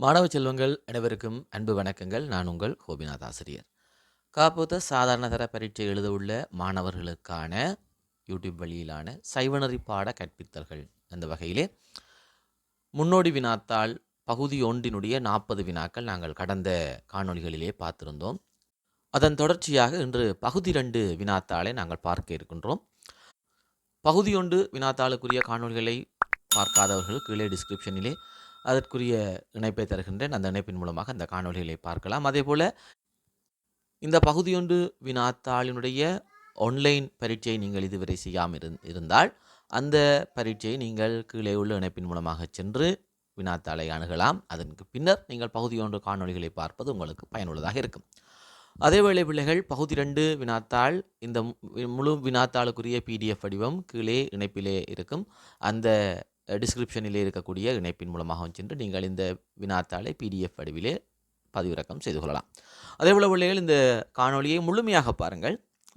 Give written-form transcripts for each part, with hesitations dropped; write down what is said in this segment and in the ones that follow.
மாணவ செல்வங்கள் அனைவருக்கும் அன்பு வணக்கங்கள். நான் உங்கள் கோபிநாத் ஆசிரியர். காப்போத்த சாதாரண தர பரீட்சை எழுத உள்ள மாணவர்களுக்கான யூடியூப் வழியிலான சைவநெறி பாட கற்பித்தல்கள் அந்த வகையிலே முன்னோடி வினாத்தாள் பகுதி ஒன்றினுடைய 40 வினாக்கள் நாங்கள் கடந்த காணொளிகளிலே பார்த்திருந்தோம். அதன் தொடர்ச்சியாக இன்று பகுதி 2 வினாத்தாளை நாங்கள் பார்க்க இருக்கின்றோம். பகுதி 1 வினாத்தாளுக்குரிய காணொளிகளை பார்க்காதவர்கள் கீழே டிஸ்கிரிப்ஷனிலே அதற்குரிய இணைப்பை தருகின்றேன். அந்த இணைப்பின் மூலமாக அந்த காணொளிகளை பார்க்கலாம். அதேபோல் இந்த பகுதி 1 வினாத்தாளினுடைய ஆன்லைன் பரீட்சையை நீங்கள் இதுவரை செய்யாமல் இருந்தால் அந்த பரீட்சையை நீங்கள் கீழே உள்ள இணைப்பின் மூலமாக சென்று வினாத்தாளை அணுகலாம். அதற்கு பின்னர் நீங்கள் பகுதி 1 காணொளிகளை பார்ப்பது உங்களுக்கு பயனுள்ளதாக இருக்கும். அதேவேளை பிள்ளைகள் பகுதி 2 வினாத்தாள் இந்த முழு வினாத்தாளுக்குரிய பிடிஎஃப் வடிவம் கீழே இணைப்பிலே இருக்கும். அந்த டிஸ்கிரிப்ஷனிலே இருக்கக்கூடிய இணைப்பின் மூலமாக சென்று நீங்கள் இந்த வினாத்தாளை பிடிஎஃப் வடிவிலே பதிவிறக்கம் செய்து கொள்ளலாம். அதேபோல் பிள்ளைகள் இந்த காணொளியை முழுமையாக பாருங்கள்.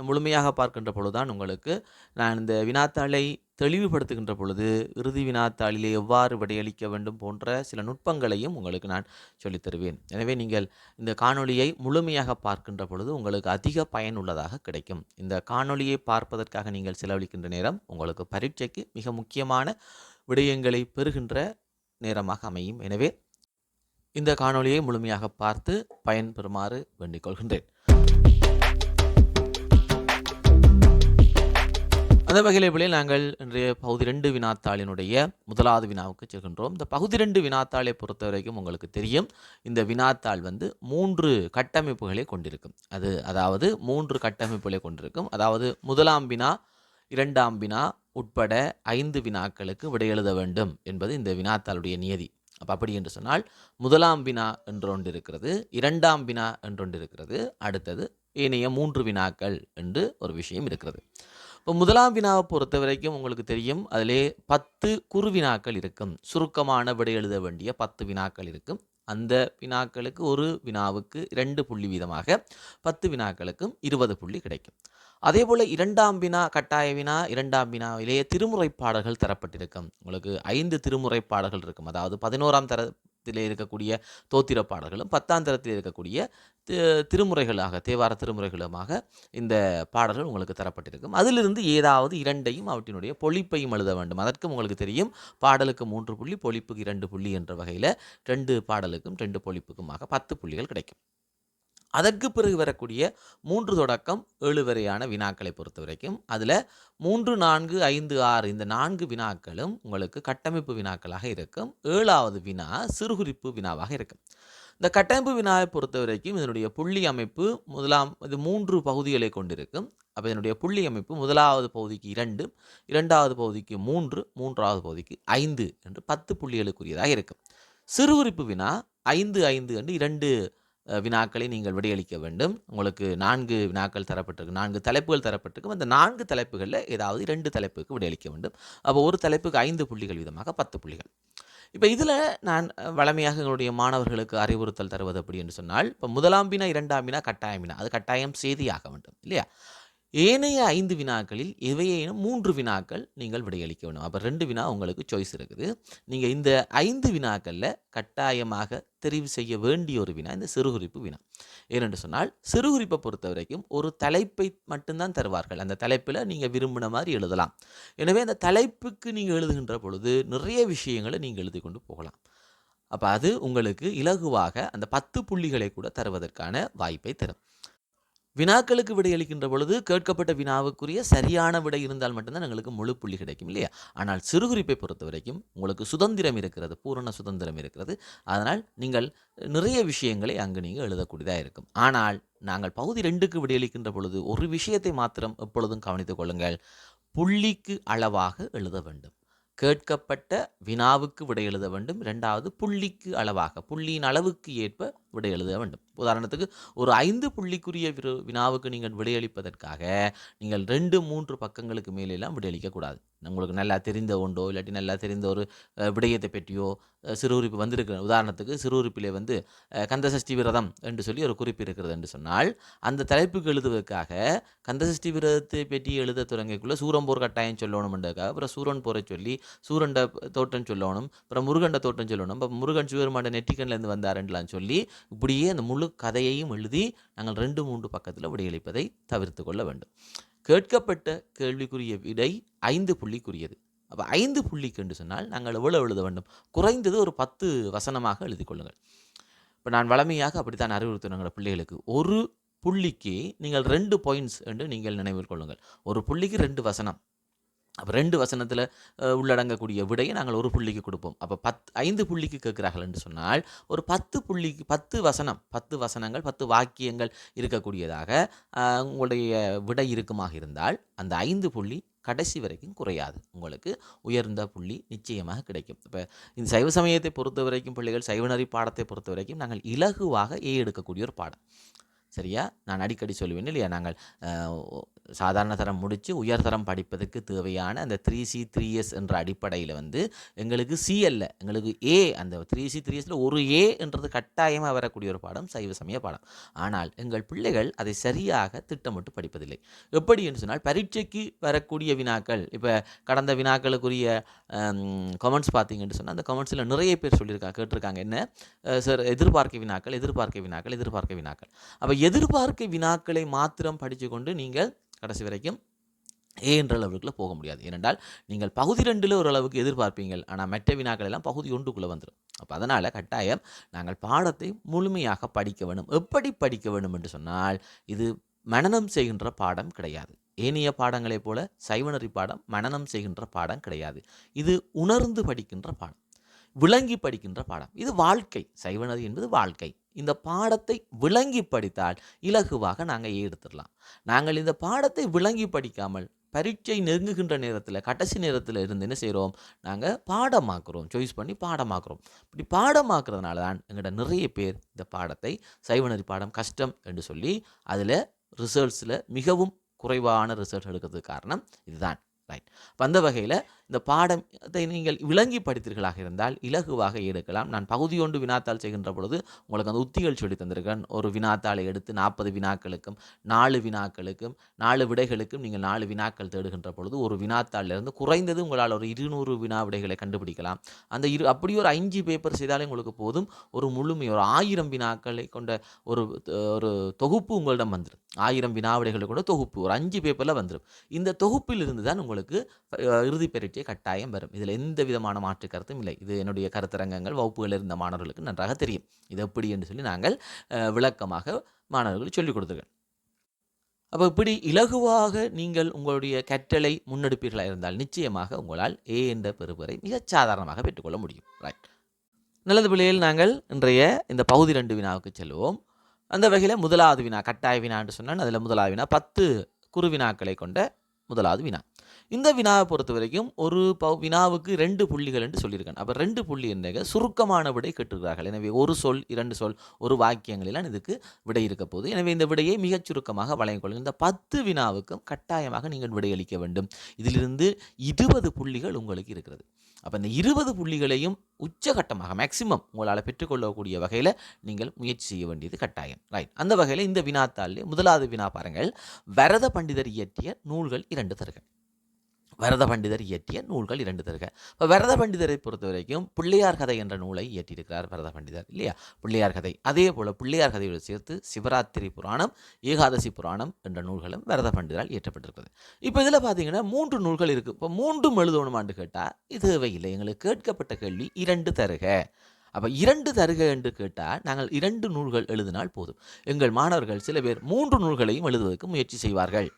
முழுமையாக பார்க்கின்ற பொழுதுதான் உங்களுக்கு நான் இந்த வினாத்தாளை தெளிவுபடுத்துகின்ற பொழுது இறுதி வினாத்தாளிலே எவ்வாறு விடையளிக்க வேண்டும் போன்ற சில நுட்பங்களையும் உங்களுக்கு நான் சொல்லித் தருவேன். எனவே நீங்கள் இந்த காணொளியை முழுமையாக பார்க்கின்ற பொழுது உங்களுக்கு அதிக பயனுள்ளதாக கிடைக்கும். இந்த காணொளியை பார்ப்பதற்காக நீங்கள் செலவழிக்கின்ற நேரம் உங்களுக்கு பரீட்சைக்கு மிக முக்கியமான விடயங்களை பெறுகின்ற நேரமாக அமையும். எனவே இந்த காணொளியை முழுமையாக பார்த்து பயன்பெறுமாறு வேண்டிக் கொள்கின்றேன். அந்த வகையிலே நாங்கள் இன்றைய பகுதி 2 வினாத்தாளினுடைய முதலாவது வினாவுக்கு செல்கின்றோம். இந்த பகுதி 2 வினாத்தாளை பொறுத்த வரைக்கும் உங்களுக்கு தெரியும், இந்த வினாத்தாள் 3 கட்டமைப்புகளை கொண்டிருக்கும். அதாவது 3 கட்டமைப்புகளை கொண்டிருக்கும். அதாவது முதலாம் வினா, இரண்டாம் வினா உட்பட 5 வினாக்களுக்கு விடையெழுத வேண்டும் என்பது இந்த வினாத்தாளுடைய நியதி. அப்படி என்று சொன்னால் முதலாம் வினா என்றொன்று இருக்கிறது, இரண்டாம் வினா என்றொன்று இருக்கிறது, அடுத்தது ஏனைய 3 வினாக்கள் என்று ஒரு விஷயம் இருக்கிறது. இப்போ முதலாம் வினாவை பொறுத்த வரைக்கும் உங்களுக்கு தெரியும், அதிலே 10 குறுவினாக்கள் இருக்கும். சுருக்கமான விடை எழுத வேண்டிய 10 வினாக்கள் இருக்கும். அந்த வினாக்களுக்கு ஒரு வினாவுக்கு 2 புள்ளி வீதமாக 10 வினாக்களுக்கும் 20 புள்ளி கிடைக்கும். அதேபோல் இரண்டாம் வினா கட்டாய வினா, இரண்டாம் வினாவிலேயே திருமுறைப்பாடல்கள் தரப்பட்டிருக்கும். உங்களுக்கு 5 திருமுறைப்பாடல்கள் இருக்கும். அதாவது 11ஆம் தரத்திலே இருக்கக்கூடிய தோத்திர பாடல்களும் 10ஆம் தரத்தில் இருக்கக்கூடிய திருமுறைகளாக தேவார திருமுறைகளுமாக இந்த பாடல்கள் உங்களுக்கு தரப்பட்டிருக்கும். அதிலிருந்து ஏதாவது 2ஐயும் அவற்றினுடைய பொழிப்பையும் எழுத வேண்டும். அதற்கும் உங்களுக்கு தெரியும், பாடலுக்கு 3 புள்ளி, பொழிப்புக்கு 2 புள்ளி என்ற வகையில் 2 பாடலுக்கும் 2 பொழிப்புக்குமாக 10 புள்ளிகள் கிடைக்கும். அதற்கு பிறகு வரக்கூடிய 3 தொடக்கம் 7 வரையான வினாக்களை பொறுத்த வரைக்கும் அதில் 3, 4, 5, 6 இந்த 4 வினாக்களும் உங்களுக்கு கட்டமைப்பு வினாக்களாக இருக்கும். 7வது வினா சிறுகுறிப்பு வினாவாக இருக்கும். இந்த கட்டமைப்பு வினாவை பொறுத்த வரைக்கும் இதனுடைய புள்ளி அமைப்பு இது 3 பகுதிகளை கொண்டிருக்கும். அப்போ இதனுடைய புள்ளி அமைப்பு முதலாவது பகுதிக்கு 2, இரண்டாவது பகுதிக்கு 3, மூன்றாவது பகுதிக்கு 5 என்று 10 புள்ளிகளுக்குரியதாக இருக்கும். சிறுகுறிப்பு வினா 5, 5 என்று 2 வினாக்களை நீங்கள் விடையளிக்க வேண்டும். உங்களுக்கு 4 வினாக்கள் தரப்பட்டிருக்கும், 4 தலைப்புகள் தரப்பட்டிருக்கும். அந்த 4 தலைப்புகளில் ஏதாவது 2 தலைப்புக்கு விடையளிக்க வேண்டும். அப்போ ஒரு தலைப்புக்கு 5 புள்ளிகள் வீதமாக 10 புள்ளிகள். இப்போ இதில் நான் வழமையாக எங்களுடைய மாணவர்களுக்கு அறிவுறுத்தல் தருவது அப்படி என்று சொன்னால், இப்போ முதலாம் வினா, இரண்டாம் வினா கட்டாயம் வினா, அது கட்டாயம் செய்தியாக வேண்டும் இல்லையா? ஏனைய 5 வினாக்களில் எவையேனும் 3 வினாக்கள் நீங்கள் விடையளிக்க வேண்டும். அப்போ 2 வினா உங்களுக்கு சாய்ஸ் இருக்குது. நீங்கள் இந்த 5 வினாக்களில் கட்டாயமாக தெரிவு செய்ய வேண்டிய ஒரு வினா இந்த சிறுகுறிப்பு வினா. ஏனென்று சொன்னால் சிறுகுறிப்பை பொறுத்த வரைக்கும் ஒரு தலைப்பை மட்டும்தான் தருவார்கள். அந்த தலைப்பில் நீங்கள் விரும்பின மாதிரி எழுதலாம். எனவே அந்த தலைப்புக்கு நீங்கள் எழுதுகின்ற பொழுது நிறைய விஷயங்களை நீங்கள் எழுதி கொண்டு போகலாம். அப்போ அது உங்களுக்கு இலகுவாக அந்த 10 புள்ளிகளை கூட தருவதற்கான வாய்ப்பை தரும். வினாக்களுக்கு விடையளிக்கின்ற பொழுது கேட்கப்பட்ட வினாவுக்குரிய சரியான விடை இருந்தால் மட்டும்தான் எங்களுக்கு முழு புள்ளி கிடைக்கும் இல்லையா? ஆனால் சிறுகுறிப்பை பொறுத்த வரைக்கும் உங்களுக்கு சுதந்திரம் இருக்கிறது, பூரண சுதந்திரம் இருக்கிறது. அதனால் நீங்கள் நிறைய விஷயங்களை அங்கு நீங்கள் எழுதக்கூடியதாக இருக்கும். ஆனால் நாங்கள் பகுதி 2க்கு விடையளிக்கின்ற பொழுது ஒரு விஷயத்தை மாத்திரம் எப்பொழுதும் கவனித்துக் கொள்ளுங்கள், புள்ளிக்கு அளவாக எழுத வேண்டும். கேட்கப்பட்ட வினாவுக்கு விடை எழுத வேண்டும். 2வது புள்ளிக்கு அளவாக, புள்ளியின் அளவுக்கு ஏற்ப விடை எழுத வேண்டும். உதாரணத்துக்கு ஒரு 5 புள்ளிக்குரிய வினாவுக்கு நீங்கள் விடையளிப்பதற்காக நீங்கள் 2, 3 பக்கங்களுக்கு மேலெல்லாம் விடையளிக்கக்கூடாது. உங்களுக்கு நல்லா தெரிந்த ஒன்றோ இல்லாட்டி நல்லா தெரிந்த ஒரு விடயத்தை பற்றியோ சிறுகுறிப்பு வந்திருக்கு. உதாரணத்துக்கு சிறுகுறிப்பிலே வந்து கந்தசஷ்டி விரதம் என்று சொல்லி ஒரு குறிப்பு இருக்கிறது என்று சொன்னால், அந்த தலைப்புக்கு எழுதுவதற்காக கந்தசஷ்டி விரதத்தை பற்றி எழுத தொடங்கக்குள்ள சூரன் போர் கட்டாயம் சொல்லணும்ன்றதுக்காக அப்புறம் சூரன் போரை சொல்லி சூரண்ட தோட்டம் சொல்லணும், அப்புறம் முருகண்ட தோட்டம் சொல்லணும், இப்போ முருகன் சிவருமாண்ட நெற்றிக்கண்லேருந்து வந்தாருன்றலாம் சொல்லி இப்படியே அந்த முழு கதையையும் எழுதி நாங்கள் 2, 3 பக்கத்தில் விடையளிப்பதை தவிர்த்து கொள்ள வேண்டும். கேட்கப்பட்ட கேள்விக்குரிய விடை 5 புள்ளிக்குரியது. அப்போ 5 புள்ளிக்கு என்று சொன்னால் நாங்கள் எவ்வளவு எழுத வேண்டும்? குறைந்தது ஒரு 10 வசனமாக எழுதி கொள்ளுங்கள். இப்போ நான் வளமையாக அப்படித்தான் அறிவுறுத்தினோங்கிற பிள்ளைகளுக்கு ஒரு புள்ளிக்கு நீங்கள் 2 பாயிண்ட்ஸ் என்று நீங்கள் நினைவில் கொள்ளுங்கள். ஒரு புள்ளிக்கு 2 வசனம். அப்போ 2 வசனத்தில் உள்ளடங்கக்கூடிய விடையை நாங்கள் ஒரு புள்ளிக்கு கொடுப்போம். அப்போ 5 புள்ளிக்கு கேட்குறார்கள் என்று சொன்னால் ஒரு 10 புள்ளிக்கு 10 வசனம், 10 வசனங்கள், 10 வாக்கியங்கள் இருக்கக்கூடியதாக உங்களுடைய விடை இருக்குமாக இருந்தால் அந்த 5 புள்ளி கடைசி வரைக்கும் குறையாது. உங்களுக்கு உயர்ந்த புள்ளி நிச்சயமாக கிடைக்கும். இப்போ இந்த சைவ சமயத்தை பொறுத்த வரைக்கும் பிள்ளைகள் சைவநெறி பாடத்தை பொறுத்த வரைக்கும் நாங்கள் இலகுவாக எடுக்கக்கூடிய ஒரு பாடம். சரியா? நான் அடிக்கடி சொல்லுவேன் இல்லையா, நாங்கள் சாதாரண தரம் முடித்து உயர்தரம் படிப்பதற்கு தேவையான அந்த 3C 3S என்ற அடிப்படையில் வந்து எங்களுக்கு சி அல்ல, எங்களுக்கு ஏ, அந்த 3C 3Sல ஒரு ஏ என்றது கட்டாயமாக வரக்கூடிய ஒரு பாடம் சைவ சமய பாடம். ஆனால் எங்கள் பிள்ளைகள் அதை சரியாக திட்டமிட்டு படிப்பதில்லை. எப்படி என்று சொன்னால் பரீட்சைக்கு வரக்கூடிய வினாக்கள், இப்போ கடந்த வினாக்களுக்குரிய கமெண்ட்ஸ் பார்த்தீங்கன்னு சொன்னால் அந்த கமெண்ட்ஸில் நிறைய பேர் கேட்டிருக்காங்க என்ன சார், எதிர்பார்க்க வினாக்கள். அப்போ எதிர்பார்க்க வினாக்களை மாத்திரம் படித்து கொண்டு நீங்கள் கடைசி வரைக்கும் ஏ என்ற அளவுக்குள்ளே போக முடியாது. ஏனென்றால் நீங்கள் பகுதி 2ல் ஓரளவுக்கு எதிர்பார்ப்பீங்கள், ஆனால் மற்ற வினாக்கள் எல்லாம் பகுதி 1க்குள்ளே வந்துடும். அப்போ அதனால் கட்டாயம் நாங்கள் பாடத்தை முழுமையாக படிக்க வேண்டும். எப்படி படிக்க வேண்டும் என்று சொன்னால், இது மனனம் செய்கின்ற பாடம் கிடையாது. ஏனைய பாடங்களைப் போல சைவநெறி பாடம் மனனம் செய்கின்ற பாடம் கிடையாது. இது உணர்ந்து படிக்கின்ற பாடம், விளங்கி படிக்கின்ற பாடம். இது வாழ்க்கை. சைவநெறி என்பது வாழ்க்கை. இந்த பாடத்தை விளங்கி படித்தால் இலகுவாக நாங்கள் எடுத்துடலாம். நாங்கள் இந்த பாடத்தை விளங்கி படிக்காமல் பரீட்சை நெருங்குகின்ற நேரத்தில் கடைசி நேரத்தில் இருந்து என்ன செய்கிறோம், நாங்கள் பாடமாக்குறோம், சாய்ஸ் பண்ணி பாடமாக்குறோம். இப்படி பாடமாக்குறதுனால தான் எங்கள்கிட்ட நிறைய பேர் இந்த பாடத்தை சைவநெறி பாடம் கஷ்டம் என்று சொல்லி அதில் ரிசல்ட்ஸில் மிகவும் குறைவான ரிசல்ட் எடுக்கிறதுக்கு காரணம் இதுதான். ரைட். இப்போ அந்த வகையில் இந்த பாடத்தை நீங்கள் விளங்கி படித்தீர்களாக இருந்தால் இலகுவாக எடுக்கலாம். நான் பகுதி 1 வினாத்தாள் செய்கின்ற பொழுது உங்களுக்கு அந்த உத்திகள் சொல்லி தந்திருக்கேன். ஒரு வினாத்தாளை எடுத்து 40 வினாக்களுக்கும் 4 வினாக்களுக்கும் 4 விடைகளுக்கும் நீங்கள் 4 வினாக்கள் தேடுகின்ற பொழுது ஒரு வினாத்தாளிலிருந்து குறைந்தது உங்களால் ஒரு 200 வினா விடைகளை கண்டுபிடிக்கலாம். அந்த அப்படி ஒரு 5 பேப்பர் செய்தாலே உங்களுக்கு போதும். ஒரு முழுமை ஒரு 1000 வினாக்களை கொண்ட ஒரு தொகுப்பு உங்களிடம் வந்துடும். 1000 வினா விடைகளை கொண்ட தொகுப்பு ஒரு 5 பேப்பரில் வந்துடும். இந்த தொகுப்பில் இருந்து தான் உங்களுக்கு இறுதி பரீட்சை கட்டாயம் வரும். இதில் எந்த விதமான மாற்று கருத்தும் இல்லை. இது என்னுடைய கருத்தரங்கங்கள் வகுப்புகளில் இருந்த மாணவர்களுக்கு நன்றாக தெரியும். இது எப்படி என்று சொல்லி நாங்கள் விளக்கமாக மாணவர்களுக்கு சொல்லிக் கொடுத்துருக்கோம். அப்போ இப்படி இலகுவாக நீங்கள் உங்களுடைய கற்றலை முன்னெடுப்பீர்களாக இருந்தால் நிச்சயமாக உங்களால் ஏ என்ற பெறுபரை மிகச் சாதாரணமாக பெற்றுக்கொள்ள முடியும். ரைட். நல்லது பிள்ளைகள், நாங்கள் இன்றைய இந்த பகுதி 2 வினாவுக்கு செல்வோம். அந்த வகையில் முதலாவது வினா கட்டாய வினா என்று சொன்னால் அதில் முதலாவது வினா 10 குறுவினாக்களை கொண்ட முதலாவது வினா. இந்த வினாவை பொறுத்த வரைக்கும் ஒரு வினாவுக்கு 2 புள்ளிகள் என்று சொல்லியிருக்கேன். அப்போ 2 புள்ளி என்ற சுருக்கமான விடை கேட்டிருக்கிறார்கள். எனவே ஒரு சொல் 2 சொல் ஒரு வாக்கியங்களெல்லாம் இதுக்கு விடை இருக்க போகுது. எனவே இந்த விடையை மிகச் சுருக்கமாக வழங்கிக் கொள்ளுங்கள். இந்த 10 வினாவுக்கும் கட்டாயமாக நீங்கள் விடையளிக்க வேண்டும். இதிலிருந்து 20 புள்ளிகள் உங்களுக்கு இருக்கிறது. அப்போ இந்த 20 புள்ளிகளையும் உச்சகட்டமாக மேக்சிமம் உங்களால் பெற்றுக்கொள்ளக்கூடிய வகையில் நீங்கள் முயற்சி செய்ய வேண்டியது கட்டாயம். ரைட். அந்த வகையில் இந்த வினாத்தாளிலே முதலாவது வினா பாருங்கள். வரத பண்டிதர் இயற்றிய நூல்கள் 2 தருக. வரத பண்டிதர் இயற்றிய நூல்கள் 2 தருக. இப்போ வரத பண்டிதரை பொறுத்த வரைக்கும் பிள்ளையார் கதை என்ற நூலை இயற்றியிருக்கிறார் வரத பண்டிதர் இல்லையா, பிள்ளையார் கதை. அதே போல் பிள்ளையார் கதையோடு சேர்த்து சிவராத்திரி புராணம், ஏகாதசி புராணம் என்ற நூல்களும் வரத பண்டிதரால் இயற்றப்பட்டிருக்கிறது. இப்போ இதில் பார்த்தீங்கன்னா 3 நூல்கள் இருக்குது. இப்போ 3 எழுதணுமான்னு கேட்டால் இது தேவையில்லை. எங்களுக்கு கேட்கப்பட்ட கேள்வி 2 தருக. அப்போ 2 தருக என்று கேட்டால் நாங்கள் 2 நூல்கள் எழுதினால் போதும். எங்கள் மாணவர்கள் சில பேர் 3 நூல்களையும் எழுதுவதற்கு முயற்சி செய்வார்கள்.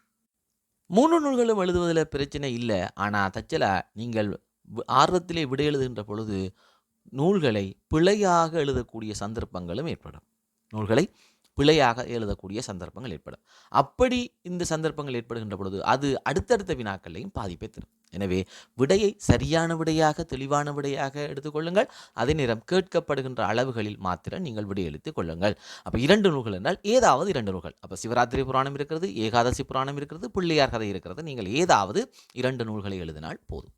3 நூல்களும் எழுதுவதில் பிரச்சனை இல்லை. ஆனால் தச்சலா நீங்கள் ஆர்வத்திலே விடை எழுதுகின்ற பொழுது நூல்களை பிழையாக எழுதக்கூடிய சந்தர்ப்பங்களும் ஏற்படும். நூல்களை பிழையாக எழுதக்கூடிய சந்தர்ப்பங்கள் ஏற்படும். அப்படி இந்த சந்தர்ப்பங்கள் ஏற்படுகின்ற பொழுது அது அடுத்தடுத்த வினாக்களையும் பாதிப்பை தரும். எனவே விடையை சரியான விடையாக தெளிவான விடையாக எடுத்துக்கொள்ளுங்கள். அதே நேரம் கேட்கப்படுகின்ற அளவுகளில் மாத்திரம் நீங்கள் விடையளித்துக் கொள்ளுங்கள். அப்போ 2 நூல்கள் என்றால் ஏதாவது 2 நூல்கள். அப்போ சிவராத்திரி புராணம் இருக்கிறது, ஏகாதசி புராணம் இருக்கிறது, பிள்ளையார் கதை இருக்கிறது. நீங்கள் ஏதாவது 2 நூல்களை எழுதினால் போதும்.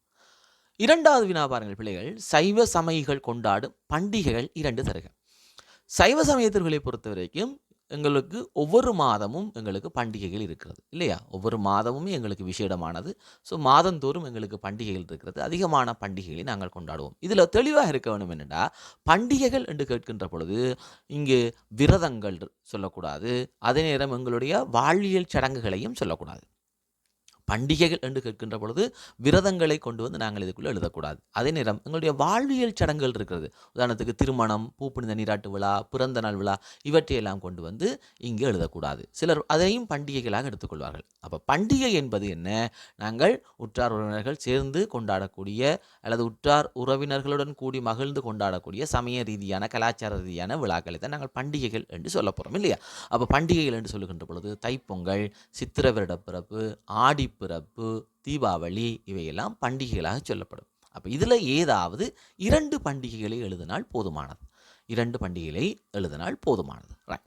2வது வினா பாருங்கள் பிள்ளைகள், சைவ சமயிகள் கொண்டாடும் பண்டிகைகள் 2 தருக. சைவ சமயத்தவர்களை பொறுத்த வரைக்கும் எங்களுக்கு ஒவ்வொரு மாதமும் எங்களுக்கு பண்டிகைகள் இருக்கிறது இல்லையா? ஒவ்வொரு மாதமும் எங்களுக்கு விசேடமானது. ஸோ மாதந்தோறும் எங்களுக்கு பண்டிகைகள் இருக்கிறது. அதிகமான பண்டிகைகளை நாங்கள் கொண்டாடுவோம். இதில் தெளிவாக இருக்க வேண்டும் என்னென்னா, பண்டிகைகள் என்று கேட்கின்ற பொழுது இங்கு விரதங்கள் சொல்லக்கூடாது. அதே நேரம் எங்களுடைய வாழ்வியல் சடங்குகளையும் சொல்லக்கூடாது. பண்டிகைகள் என்று கேட்கின்ற பொழுது விரதங்களை கொண்டு வந்து நாங்கள் இதுக்குள்ளே எழுதக்கூடாது. அதே நேரம் எங்களுடைய வாழ்வியல் சடங்குகள் இருக்கிறது. உதாரணத்துக்கு திருமணம், பூப்புனித நீராட்டு விழா, பிறந்த நாள் விழா, இவற்றையெல்லாம் கொண்டு வந்து இங்கே எழுதக்கூடாது. சிலர் அதையும் பண்டிகைகளாக எடுத்துக்கொள்வார்கள். அப்போ பண்டிகை என்பது என்ன? நாங்கள் உற்றார் உறவினர்கள் சேர்ந்து கொண்டாடக்கூடிய அல்லது உற்றார் உறவினர்களுடன் கூடி மகிழ்ந்து கொண்டாடக்கூடிய சமய ரீதியான கலாச்சார ரீதியான விழாக்களை தான் நாங்கள் பண்டிகைகள் என்று சொல்ல போகிறோம் இல்லையா? அப்போ பண்டிகைகள் என்று சொல்லுகின்ற பொழுது தைப்பொங்கல், சித்திர வருடப்பிறப்பு, ஆடிப்பிறப்பு, தீபாவளி இவையெல்லாம் பண்டிகைகளாக சொல்லப்படும். அப்போ இதில் ஏதாவது 2 பண்டிகைகளை எழுதினால் போதுமானது. 2 பண்டிகைகளை எழுதினால் போதுமானது. ரைட்.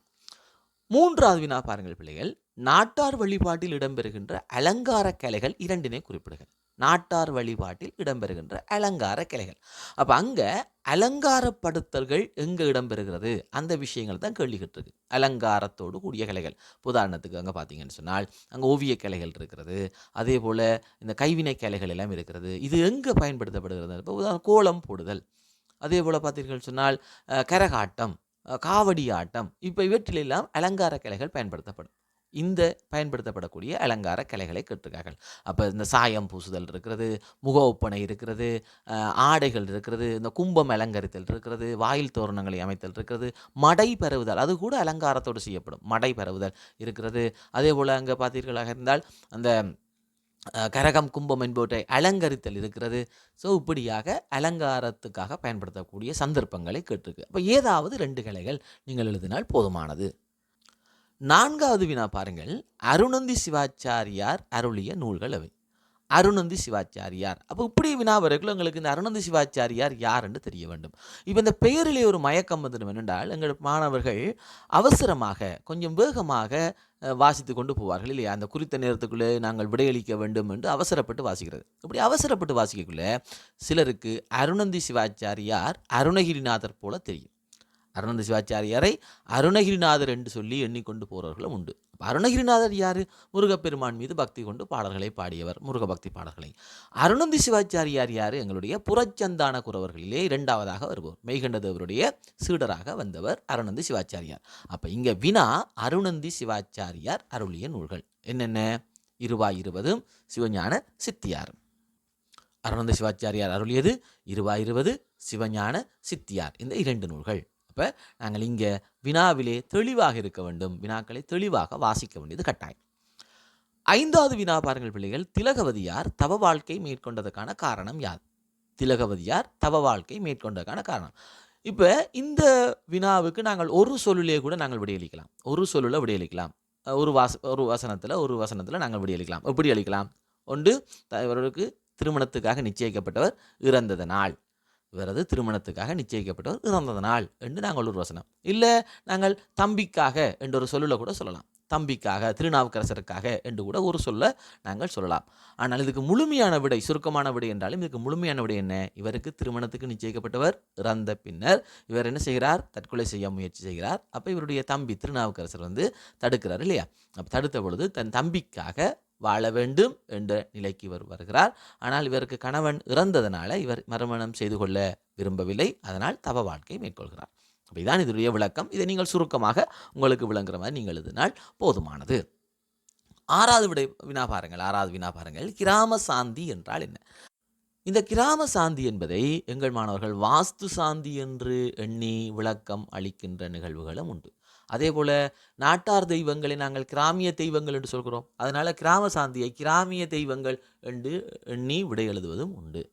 3வது வினா பாருங்கள் பிள்ளைகள், நாட்டார் வழிபாட்டில் இடம்பெறுகின்ற அலங்கார கலைகள் 2னை குறிப்பிடுக. நாட்டார் வழிபாட்டில் இடம்பெறுகின்ற அலங்கார கலைகள். அப்போ அங்கே அலங்காரப்படுத்தல்கள் எங்கே இடம்பெறுகிறது அந்த விஷயங்கள் தான் கேள்வி கேட்டிருக்கு. அலங்காரத்தோடு கூடிய கலைகள். உதாரணத்துக்கு அங்கே பார்த்தீங்கன்னு சொன்னால் அங்கே ஓவிய கலைகள் இருக்கிறது. அதே போல் இந்த கைவினை கலைகள் எல்லாம் இருக்கிறது. இது எங்கே பயன்படுத்தப்படுகிறது? இப்போ உதாரணம் கோலம் போடுதல். அதே போல் பார்த்தீர்கள் சொன்னால் கரகாட்டம், காவடி ஆட்டம், இப்போ இவற்றிலெல்லாம் அலங்கார கலைகள் பயன்படுத்தப்படும். இந்த பயன்படுத்தப்படக்கூடிய அலங்கார கலைகளை கேட்டிருக்கார்கள். அப்போ இந்த சாயம் பூசுதல் இருக்கிறது, முக ஒப்பனை இருக்கிறது, ஆடைகள் இருக்கிறது, இந்த கும்பம் அலங்கரித்தல் இருக்கிறது, வாயில் தோரணங்களை அமைத்தல் இருக்கிறது, மடை பரவுதல் அது கூட அலங்காரத்தோடு செய்யப்படும். மடை பரவுதல் இருக்கிறது. அதே போல் அங்கே பார்த்தீர்களாக இருந்தால் அந்த கரகம், கும்பம் என்பவற்றை அலங்கரித்தல் இருக்கிறது. ஸோ இப்படியாக அலங்காரத்துக்காக பயன்படுத்தக்கூடிய சந்தர்ப்பங்களை கேட்டிருக்கு. அப்போ ஏதாவது 2 கலைகள் நீங்கள் எழுதினால் போதுமானது. 4வது வினா பாருங்கள், அருணந்தி சிவாச்சாரியார் அருளிய நூல்கள் அவை. அருணந்தி சிவாச்சாரியார். அப்போ இப்படி வினா வரைக்குள்ள எங்களுக்கு இந்த அருணந்தி சிவாச்சாரியார் யார் என்று தெரிய வேண்டும். இப்போ இந்த பெயரிலே ஒரு மயக்கம் வந்துடும் என்னென்றால், எங்கள் மாணவர்கள் அவசரமாக கொஞ்சம் வேகமாக வாசித்து கொண்டு போவார்கள் இல்லையா? அந்த குறித்த நேரத்துக்குள்ளே நாங்கள் விடையளிக்க வேண்டும் என்று அவசரப்பட்டு வாசிக்கிறது. இப்படி அவசரப்பட்டு வாசிக்கக்குள்ள சிலருக்கு அருணந்தி சிவாச்சாரியார் அருணகிரிநாதர் போல தெரியும். அருணந்தி சிவாச்சாரியாரை அருணகிரிநாதர் என்று சொல்லி எண்ணிக்கொண்டு போகிறவர்களும் உண்டு. அருணகிரிநாதர் யார்? முருகப்பெருமான் மீது பக்தி கொண்டு பாடல்களை பாடியவர், முருக பக்தி பாடல்களை. அருணந்தி சிவாச்சாரியார் யார்? எங்களுடைய புறச்சந்தான குறவர்களிலே 2வதாக வருபவர். மெய்கண்டதேவருடைய சீடராக வந்தவர் அருணந்தி சிவாச்சாரியார். அப்போ இங்கே வினா அருணந்தி சிவாச்சாரியார் அருளிய நூல்கள் என்னென்ன? இருவாயிருவதும் சிவஞான சித்தியார். அருணந்தி சிவாச்சாரியார் அருளியது இருவாயிருவது, சிவஞான சித்தியார், இந்த 2 நூல்கள். அப்போ நாங்கள் இங்கே வினாவிலே தெளிவாக இருக்க வேண்டும். வினாக்களை தெளிவாக வாசிக்க வேண்டியது கட்டாயம். 5வது வினா பாருங்கள் பிள்ளைகள், திலகவதியார் தவ வாழ்க்கை மேற்கொண்டதுக்கான காரணம் யாது? திலகவதியார் தவ வாழ்க்கை மேற்கொண்டதுக்கான காரணம். இப்போ இந்த வினாவுக்கு நாங்கள் ஒரு சொல்லிலே கூட நாங்கள் விடையளிக்கலாம். ஒரு சொல்லில் விடையளிக்கலாம். ஒரு வசனத்தில் நாங்கள் விடையளிக்கலாம். எப்படி அளிக்கலாம்? ஒன்று, இவருக்கு திருமணத்துக்காக நிச்சயிக்கப்பட்டவர் இறந்தது நாள், இவரது திருமணத்துக்காக நிச்சயிக்கப்பட்டவர் இறந்தது நாள் என்று நாங்கள் ஒரு வசனம். இல்லை நாங்கள் தம்பிக்காக என்ற ஒரு சொல்லில் கூட சொல்லலாம். தம்பிக்காக, திருநாவுக்கரசருக்காக என்று கூட ஒரு சொல்ல நாங்கள் சொல்லலாம். ஆனால் இதுக்கு முழுமையான விடை, சுருக்கமான விடை என்றாலும் இதுக்கு முழுமையான விடை என்ன? இவருக்கு திருமணத்துக்கு நிச்சயிக்கப்பட்டவர் இறந்த பின்னர் இவர் என்ன செய்கிறார்? தற்கொலை செய்ய முயற்சி செய்கிறார். அப்போ இவருடைய தம்பி திருநாவுக்கரசர் தடுக்கிறார் இல்லையா? அப்போ தடுத்த பொழுது தன் தம்பிக்காக வாழ வேண்டும் என்ற நிலைக்கு இவர் வருகிறார். ஆனால் இவருக்கு கணவன் இறந்ததனால இவர் மறுமணம் செய்து கொள்ள விரும்பவில்லை. அதனால் தவ வாழ்க்கை மேற்கொள்கிறார். அப்போ இதான் இதனுடைய விளக்கம். இதை நீங்கள் சுருக்கமாக உங்களுக்கு விளங்குற மாதிரி நீங்கள் எழுதினால் போதுமானது. 6வது வினா பாருங்கள், கிராம சாந்தி என்றால் என்ன? இந்த கிராம சாந்தி என்பதை எங்கள் மாணவர்கள் வாஸ்து சாந்தி என்று எண்ணி விளக்கம் அளிக்கின்ற நிகழ்வுகளும் உண்டு. அதே போல் நாட்டார் தெய்வங்களை நாங்கள் கிராமிய தெய்வங்கள் என்று சொல்கிறோம். அதனால் கிராம சாந்தியை கிராமிய தெய்வங்கள் என்று எண்ணி விடை எழுதுவதும் உண்டு.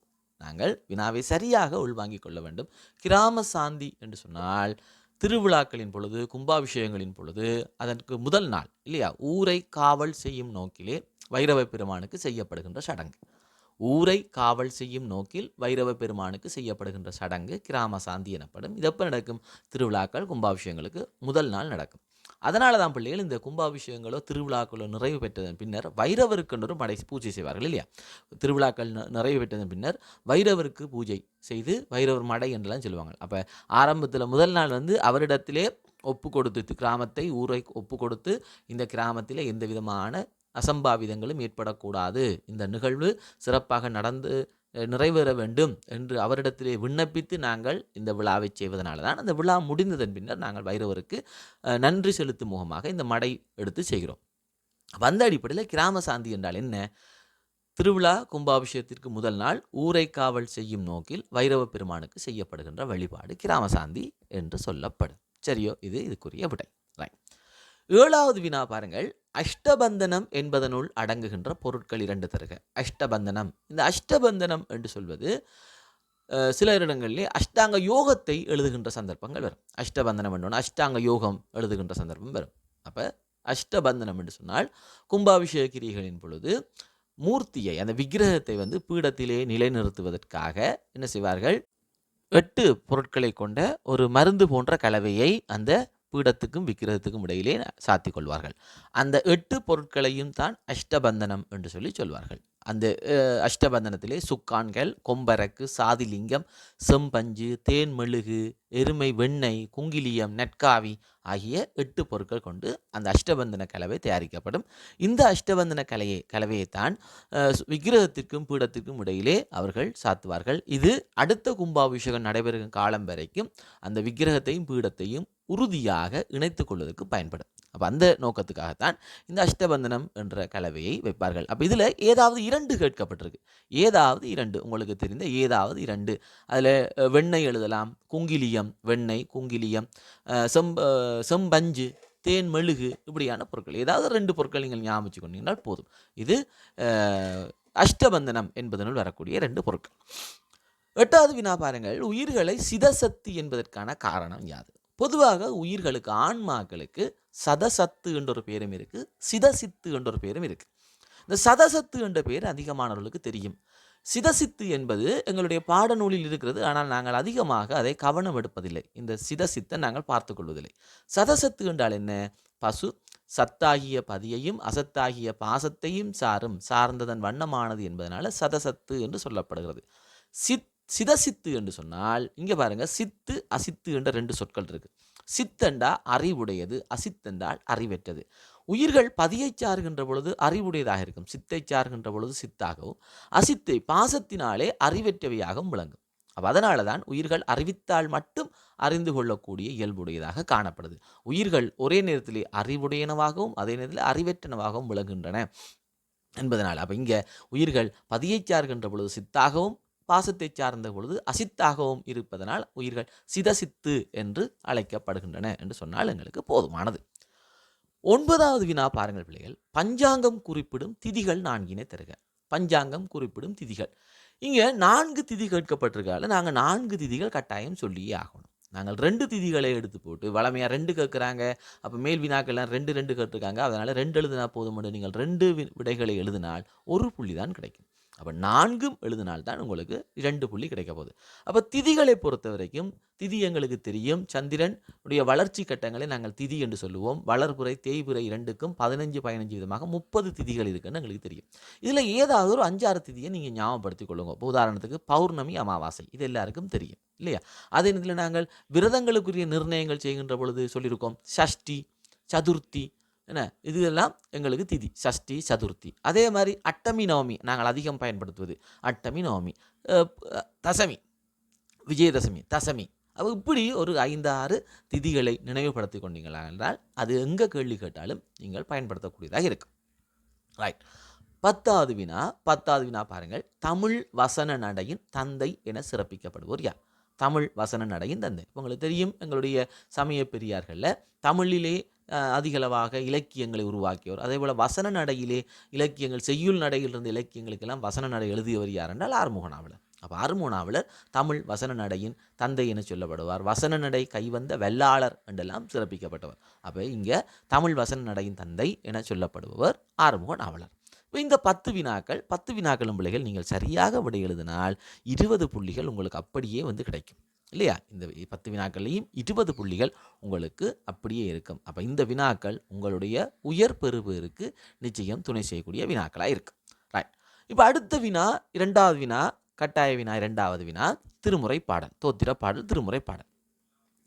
நாங்கள் வினாவை சரியாக உள்வாங்கிக் கொள்ள வேண்டும். கிராம சாந்தி என்று சொன்னால் திருவிழாக்களின் பொழுது, கும்பாபிஷேகங்களின் பொழுது அதற்கு முதல் நாள் இல்லையா, ஊரை காவல் செய்யும் நோக்கிலே வைரவ பெருமானுக்கு செய்யப்படுகின்ற சடங்கு. ஊரை காவல் செய்யும் நோக்கில் வைரவ பெருமானுக்கு செய்யப்படுகின்ற சடங்கு கிராம சாந்தி எனப்படும். இது எப்போ நடக்கும்? திருவிழாக்கள் கும்பாபிஷேகங்களுக்கு முதல் நாள் நடக்கும். அதனால தான் பிள்ளைகள் இந்த கும்பாபிஷேகங்களோ திருவிழாக்களோ நிறைவு பெற்றதன் பின்னர் வைரவருக்கென்று மடை பூஜை செய்வார்கள் இல்லையா? திருவிழாக்கள் நிறைவு பெற்றதன் பின்னர் வைரவருக்கு பூஜை செய்து வைரவர் மடை என்றெல்லாம் சொல்லுவாங்க. அப்போ ஆரம்பத்தில் முதல் நாள் அவரிடத்திலே ஒப்பு கொடுத்து கிராமத்தை ஊரை ஒப்பு கொடுத்து இந்த கிராமத்தில் எந்த விதமான அசம்பாவிதங்களும் ஏற்படக்கூடாது, இந்த நிகழ்வு சிறப்பாக நடந்து நிறைவேற வேண்டும் என்று அவரிடத்திலே விண்ணப்பித்து நாங்கள் இந்த விழாவை செய்வதனால தான் அந்த விழா முடிந்ததன் பின்னர் நாங்கள் வைரவருக்கு நன்றி செலுத்தும் முகமாக இந்த மடை எடுத்து செய்கிறோம். அந்த அடிப்படையில் கிராம சாந்தி என்றால் என்ன? திருவிழா கும்பாபிஷேகத்திற்கு முதல் நாள் ஊரை காவல் செய்யும் நோக்கில் வைரவ பெருமானுக்கு செய்யப்படுகின்ற வழிபாடு கிராம சாந்தி என்று சொல்லப்படும். சரியோ? இதுக்குரிய விடை. ரைட். 7வது வினா பாருங்கள். அஷ்டபந்தனம் என்பதனுள் அடங்குகின்ற பொருட்கள் 2 தருக. அஷ்டபந்தனம். இந்த அஷ்டபந்தனம் என்று சொல்வது சில இடங்களிலே அஷ்டாங்க யோகத்தை எழுதுகின்ற சந்தர்ப்பங்கள் வரும். அஷ்டபந்தனம் என்றோன்னா அஷ்டாங்க யோகம் எழுதுகின்ற சந்தர்ப்பம் வரும். அப்போ அஷ்டபந்தனம் என்று சொன்னால் கும்பாபிஷேக கிரிகளின் பொழுது மூர்த்தியை, அந்த விக்கிரகத்தை பீடத்திலே நிலைநிறுத்துவதற்காக என்ன செய்வார்கள்? 8 பொருட்களை கொண்ட ஒரு மருந்து போன்ற கலவையை அந்த பீடத்துக்கும் விக்கிரகத்துக்கும் இடையிலே சாத்தி கொள்வார்கள். அந்த 8 பொருட்களையும் தான் அஷ்டபந்தனம் என்று சொல்லி சொல்வார்கள். அந்த அஷ்டபந்தனத்திலே சுக்கான்கள், கொம்பரக்கு, சாதிலிங்கம், செம்பஞ்சு, தேன் மெழுகு, எருமை வெண்ணெய், குங்கிலியம், நெற்காவி ஆகிய 8 பொருட்கள் கொண்டு அந்த அஷ்டபந்தன கலவை தயாரிக்கப்படும். இந்த அஷ்டபந்தன கலவையைத்தான் விக்கிரகத்திற்கும் பீடத்திற்கும் இடையிலே அவர்கள் சாத்துவார்கள். இது அடுத்த கும்பாபிஷேகம் நடைபெறும் காலம் வரைக்கும் அந்த விக்கிரகத்தையும் பீடத்தையும் உறுதியாக இணைத்து கொள்வதற்கு பயன்படும். அப்போ அந்த நோக்கத்துக்காகத்தான் இந்த அஷ்டபந்தனம் என்ற கலவையை வைப்பார்கள். அப்போ இதில் ஏதாவது 2 கேட்கப்பட்டிருக்கு. ஏதாவது 2, உங்களுக்கு தெரிந்த ஏதாவது 2. அதில் வெண்ணெய் எழுதலாம், குங்கிலியம், வெண்ணெய், குங்கிலியம், செம்பஞ்சு, தேன் மெழுகு, இப்படியான பொருட்கள். ஏதாவது 2 பொருட்கள் நீங்கள் ஞாபகம் வச்சு கொண்டீங்கன்னால் போதும். இது அஷ்டபந்தனம் என்பதனுள் வரக்கூடிய 2 பொருட்கள். 8வது வினா பாருங்கள். உயிர்களை சிதசத்து என்பதற்கான காரணம் யாது? பொதுவாக உயிர்களுக்கு, ஆன்மாக்களுக்கு சதசத்து என்ற ஒரு பேரும் இருக்குது, சிதசித்து என்ற ஒரு பேரும் இருக்குது. இந்த சதசத்து என்ற பேர் அதிகமானவர்களுக்கு தெரியும். சிதசித்து என்பது எங்களுடைய பாடநூலில் இருக்கிறது. ஆனால் நாங்கள் அதிகமாக அதை கவனம் எடுப்பதில்லை. இந்த சிதசித்தை நாங்கள் பார்த்து கொள்வதில்லை. சதசத்து என்றால் என்ன? பசு சத்தாகிய பதியையும் அசத்தாகிய பாசத்தையும் சார்ந்ததன் வண்ணமானது என்பதனால சதசத்து என்று சொல்லப்படுகிறது. சிதசித்து என்று சொன்னால் இங்கே பாருங்க, சித்து அசித்து என்ற 2 சொற்கள் இருக்கு. சித்தெண்டா அறிவுடையது, அசித்தென்றால் அறிவற்றது. உயிர்கள் பதியை சார்கின்ற பொழுது அறிவுடையதாக இருக்கும், சித்தை சார்கின்ற பொழுது சித்தாகவும், அசித்தை பாசத்தினாலே அறிவற்றவையாகவும் விளங்கும். அதனால தான் உயிர்கள் அறிவித்தால் மட்டும் அறிந்து கொள்ளக்கூடிய இயல்புடையதாக காணப்படுது. உயிர்கள் ஒரே நேரத்திலே அறிவுடையனவாகவும் அதே நேரத்தில் அறிவற்றனவாகவும் விளங்குகின்றன என்பதனால். அப்போ இங்கே உயிர்கள் பதியை சார்கின்ற பொழுது சித்தாகவும் பாசத்தை சார்ந்த பொழுது அசித்தாகவும் இருப்பதனால் உயிர்கள் சிதசித்து என்று அழைக்கப்படுகின்றன என்று சொன்னால் எங்களுக்கு போதுமானது. 9வது வினா பாருங்கள் பிள்ளைகள். பஞ்சாங்கம் குறிப்பிடும் திதிகள் 4 தருக. பஞ்சாங்கம் குறிப்பிடும் திதிகள். இங்கே 4 திதி கேட்கப்பட்டிருக்கால, நாங்கள் 4 திதிகள் கட்டாயம் சொல்லியே ஆகணும். நாங்கள் 2 திதிகளை எடுத்து போட்டு வளமையாக 2 கேட்குறாங்க. அப்போ மேல் வினாக்கெல்லாம் 2 கேட்டிருக்காங்க. அதனால் 2 எழுதினா போதும். நீங்கள் 2 விடைகளை எழுதினால் 1 புள்ளி தான் கிடைக்கும். அப்போ 4 எழுதினால்தான் உங்களுக்கு 2 புள்ளி கிடைக்க போகுது. அப்போ திதிகளை பொறுத்த வரைக்கும் திதி எங்களுக்கு தெரியும். சந்திரன் உடைய வளர்ச்சி கட்டங்களை நாங்கள் திதி என்று சொல்லுவோம். வளர்புரை தேய்புரை 2க்கும் 15 விதமாக 30 திதிகள் இருக்குன்னு எங்களுக்கு தெரியும். இதில் ஏதாவது ஒரு 5-6 திதியை நீங்கள் ஞாபகப்படுத்திக் கொள்ளுங்க. இப்போ உதாரணத்துக்கு பௌர்ணமி, அமாவாசை, இது எல்லாருக்கும் தெரியும் இல்லையா? அதே நேரத்தில் நாங்கள் விரதங்களுக்குரிய நிர்ணயங்கள் செய்கின்ற பொழுது சொல்லியிருக்கோம். சஷ்டி, சதுர்த்தி, என்ன, இதெல்லாம் எங்களுக்கு திதி. சஷ்டி, சதுர்த்தி. அதே மாதிரி அட்டமி, நவமி நாங்கள் அதிகம் பயன்படுத்துவது. அட்டமி, நவமி, தசமி, விஜயதசமி, தசமி. அப்போ இப்படி ஒரு 5-6 திதிகளை நினைவுபடுத்தி கொண்டீங்களா என்றால் அது எங்கே கேள்வி கேட்டாலும் நீங்கள் பயன்படுத்தக்கூடியதாக இருக்கும். ரைட். 10வது வினா பாருங்கள். தமிழ் வசன நடையின் தந்தை என சிறப்பிக்கப்படுவோர் யார்? தமிழ் வசன நடையின் தந்தை. உங்களுக்கு தெரியும், எங்களுடைய சமய பெரியார்களில் தமிழிலே அதிகளவாக இலக்கியங்களை உருவாக்கியவர். அதே போல் வசன நடையிலே இலக்கியங்கள், செய்யுள் நடையில் இருந்த இலக்கியங்களுக்கெல்லாம் வசன நடை எழுதியவர் யார் என்றால் ஆறுமுகநாவலர். அப்போ ஆறுமுகநாவலர் தமிழ் வசன நடையின் தந்தை என சொல்லப்படுவார். வசன நடை கைவந்த வெள்ளாளர் என்றெல்லாம் சிறப்பிக்கப்பட்டவர். அப்போ இங்கே தமிழ் வசன நடையின் தந்தை என சொல்லப்படுபவர் ஆறுமுகநாவலர். இப்போ இந்த 10 வினாக்களும் பிள்ளைகள் நீங்கள் சரியாக விடை எழுதினால் 20 புள்ளிகள் உங்களுக்கு அப்படியே வந்து கிடைக்கும் இல்லையா? இந்த 10 வினாக்கள்லையும் 20 புள்ளிகள் உங்களுக்கு அப்படியே இருக்கும். அப்போ இந்த வினாக்கள் உங்களுடைய உயர் பெறுபேறுக்கு நிச்சயம் துணை செய்யக்கூடிய வினாக்களாக இருக்கு. ரைட். இப்போ அடுத்த வினா, 2வது வினா, கட்டாய வினா 2வது வினா, திருமுறை பாடல், தோத்திர பாடல், திருமுறை பாடல்.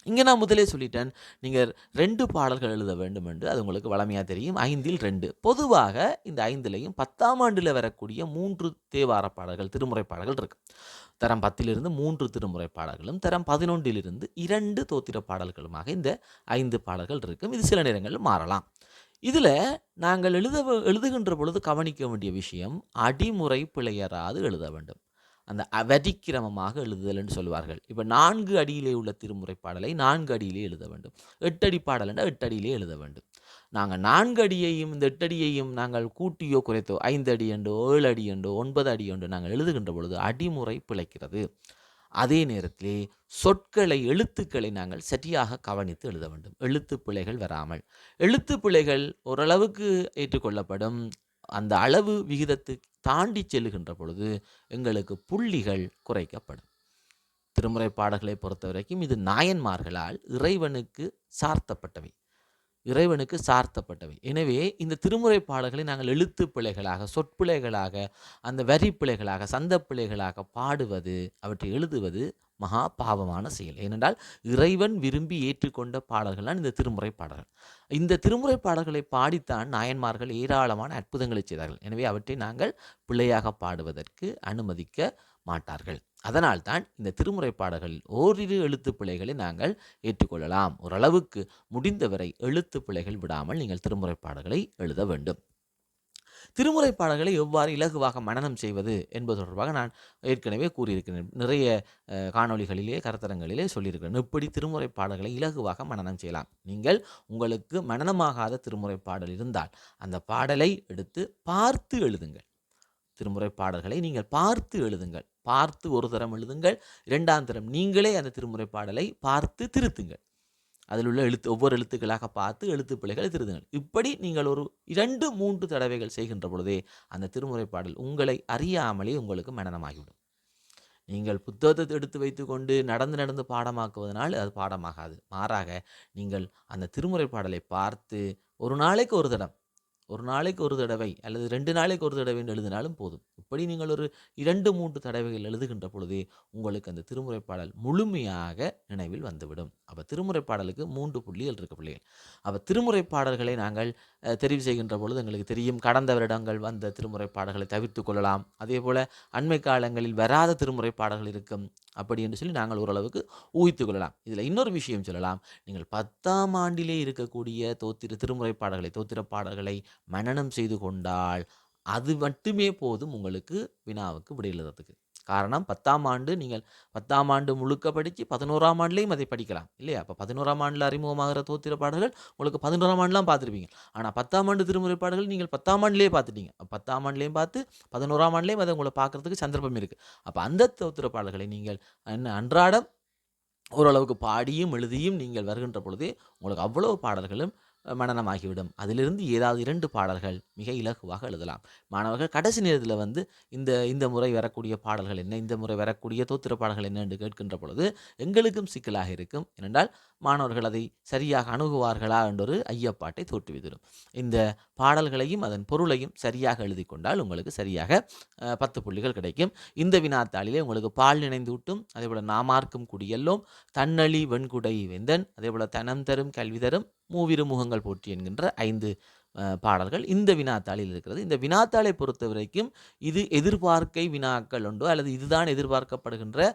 இங்கே நான் முதலே சொல்லிட்டேன், நீங்கள் 2 பாடல்கள் எழுத வேண்டும் என்று. அது உங்களுக்கு வளமையாக தெரியும். 5ல் 2. பொதுவாக இந்த 5லையும் 10ஆம் ஆண்டில் வரக்கூடிய 3 தேவார பாடல்கள், திருமுறை பாடல்கள் இருக்கு. தரம் 10லிருந்து 3 திருமுறை பாடல்களும், தரம் 11லிருந்து 2 தோத்திர பாடல்களுமாக இந்த 5 பாடல்கள் இருக்கும். இது சில நேரங்களில் மாறலாம். இதில் நாங்கள் எழுதுகின்ற பொழுது கவனிக்க வேண்டிய விஷயம், அடிமுறை பிழையறாது எழுத வேண்டும். அந்த வரிக்கிரமமாக எழுதுதல் என்று சொல்வார்கள். இப்போ 4 அடியிலே உள்ள திருமுறை பாடலை 4 அடியிலே எழுத வேண்டும். 8 அடி பாடல் என்றால் 8 அடியிலே எழுத வேண்டும். நாங்கள் 4 அடியையும் இந்த 8 அடியையும் நாங்கள் கூட்டியோ குறைத்தோ 5 அடி என்றோ 7 அடி என்றோ 9 அடி என்றோ நாங்கள் எழுதுகின்ற பொழுது அடிமுறை பிழைக்கிறது. அதே நேரத்திலே சொற்களை, எழுத்துக்களை நாங்கள் சரியாக கவனித்து எழுத வேண்டும். எழுத்து பிழைகள் வராமல். எழுத்து பிழைகள் ஓரளவுக்கு ஏற்றுக்கொள்ளப்படும். அந்த அளவு விகிதத்தை தாண்டி செல்லுகின்ற பொழுது எங்களுக்கு புள்ளிகள் குறைக்கப்படும். திருமுறை பாடல்களை பொறுத்த வரைக்கும் இது நாயன்மார்களால் இறைவனுக்கு சார்த்தப்பட்டவை. எனவே இந்த திருமுறை பாடல்களை நாங்கள் எழுத்து பிழைகளாக, சொற்பிழைகளாக, அந்த வரி பிழைகளாக, சந்த பிழைகளாக பாடுவது, அவற்றை எழுதுவது மகா பாவமான செயல். ஏனென்றால் இறைவன் விரும்பி ஏற்றுக்கொண்ட பாடல்கள் தான் இந்த திருமுறை பாடல்கள். இந்த திருமுறை பாடல்களை பாடித்தான் நாயன்மார்கள் ஏராளமான அற்புதங்களை செய்தார்கள். எனவே அவற்றை நாங்கள் பிழையாக பாடுவதற்கு அனுமதிக்க மாட்டார்கள். அதனால்தான் இந்த திருமுறை பாடல்களில் ஓரிரு எழுத்து பிழைகளை நாங்கள் ஏற்றுக்கொள்ளலாம். ஓரளவுக்கு முடிந்தவரை எழுத்து பிழைகள் விடாமல் நீங்கள் திருமுறை பாடல்களை எழுத வேண்டும். திருமுறை பாடல்களை எவ்வாறு இலகுவாக மனனம் செய்வது என்பது தொடர்பாக நான் ஏற்கனவே கூறியிருக்கிறேன். நிறைய காணொளிகளிலே, கருத்தரங்களிலே சொல்லியிருக்கிறேன். எப்படி திருமுறை பாடல்களை இலகுவாக மனனம் செய்யலாம். நீங்கள் உங்களுக்கு மனனமாகாத திருமுறை பாடல் இருந்தால் அந்த பாடலை எடுத்து பார்த்து எழுதுங்கள். திருமுறை பாடல்களை நீங்கள் பார்த்து எழுதுங்கள். பார்த்து ஒரு தரம் எழுதுங்கள். 2ஆம் தரம் நீங்களே அந்த திருமுறை பாடலை பார்த்து திருத்துங்கள். அதில் உள்ள ஒவ்வொரு எழுத்துக்களாக பார்த்து எழுத்து பிழைகளை திருத்துங்கள். இப்படி நீங்கள் ஒரு 2-3 தடவைகள் செய்கின்ற பொழுதே அந்த திருமுறை பாடல் உங்களை அறியாமலே உங்களுக்கு மனனமாகிவிடும். நீங்கள் புத்தகத்தை எடுத்து வைத்துக்கொண்டு நடந்து பாடமாக்குவதனால் அது பாடமாகாது. மாறாக நீங்கள் அந்த திருமுறை பாடலை பார்த்து ஒரு நாளைக்கு ஒரு தடவை அல்லது 2 நாளைக்கு ஒரு தடவை எழுதினாலும் போதும். இப்படி நீங்கள் ஒரு 2-3 தடவைகள் எழுதுகின்ற பொழுதே உங்களுக்கு அந்த திருமுறை பாடல் முழுமையாக நினைவில் வந்துவிடும். அப்போ திருமுறை பாடலுக்கு 3 புள்ளிகள் இருக்கு பிள்ளைகள். அப்போ திருமுறை பாடல்களை நாங்கள் தெரிவு செய்கின்ற பொழுது எங்களுக்கு தெரியும், கடந்த வருடங்கள் வந்த திருமுறை பாடல்களை தவிர்த்து கொள்ளலாம். அதே போல் அண்மை காலங்களில் வராத திருமுறை பாடல்கள் இருக்கும். அப்படி என்று சொல்லி நாங்கள் ஓரளவுக்கு ஊகித்து கொள்ளலாம். இதில் இன்னொரு விஷயம் சொல்லலாம். நீங்கள் 10ஆம் ஆண்டிலே இருக்கக்கூடிய திருமுறை பாடல்களை, தோத்திர பாடல்களை மனனம் செய்து கொண்டால் அது மட்டுமே போதும் உங்களுக்கு வினாவுக்கு விடை எழுதுறதுக்கு. காரணம், 10ஆம் ஆண்டு நீங்கள் 10ஆம் ஆண்டு முழுக்க படித்து 11ஆம் ஆண்டுலேயும் அதை படிக்கலாம் இல்லையா? அப்போ 11ஆம் ஆண்டில் அறிமுகமாகிற தோத்திர பாடல்கள் உங்களுக்கு 11ஆம் ஆண்டுலாம் பார்த்துருப்பீங்க. ஆனால் 10ஆம் ஆண்டு திருமுறை பாடல்கள் நீங்கள் 10ஆம் ஆண்டிலே பார்த்துட்டீங்க. 10ஆம் ஆண்டுலேயும் பார்த்து 11ஆம் ஆண்டுலேயும் அதை உங்களை பார்க்குறதுக்கு சந்தர்ப்பம் இருக்குது. அப்போ அந்த தோத்திர பாடல்களை நீங்கள் அன்றாடம் ஓரளவுக்கு பாடியும் எழுதியும் நீங்கள் வருகின்ற பொழுதே உங்களுக்கு அவ்வளவு பாடல்களும் மனனமாகிவிடும். அதிலிருந்து ஏதாவது 2 பாடல்கள் மிக இலகுவாக எழுதலாம். மாணவர்கள் கடைசி நேரத்தில் இந்த முறை வரக்கூடிய பாடல்கள் என்ன, இந்த முறை வரக்கூடிய தோத்திர பாடல்கள் என்ன என்று கேட்கின்ற பொழுது எங்களுக்கும் சிக்கலாக இருக்கும். ஏனென்றால் மாணவர்கள் அதை சரியாக அணுகுவார்களா என்றொரு ஐயப்பாட்டை தோற்றுவித்திடும். இந்த பாடல்களையும் அதன் பொருளையும் சரியாக எழுதி கொண்டால் உங்களுக்கு சரியாக 10 புள்ளிகள் கிடைக்கும். இந்த வினாத்தாளிலே உங்களுக்கு பால் நினைந்து விட்டும், அதேபோல் நாமார்க்கும் குடியெல்லோம், தன்னழி வெண்குடை வெந்தன், அதேபோல் தனம் தரும் கல்வி தரும் மூவிரு முகங்கள் போற்றி என்கின்ற 5 பாடல்கள் இந்த வினாத்தாளில் இருக்கிறது. இந்த வினாத்தாளை பொறுத்த வரைக்கும் இது எதிர்பார்க்கை வினாக்கள் உண்டோ அல்லது இதுதான் எதிர்பார்க்கப்படுகின்ற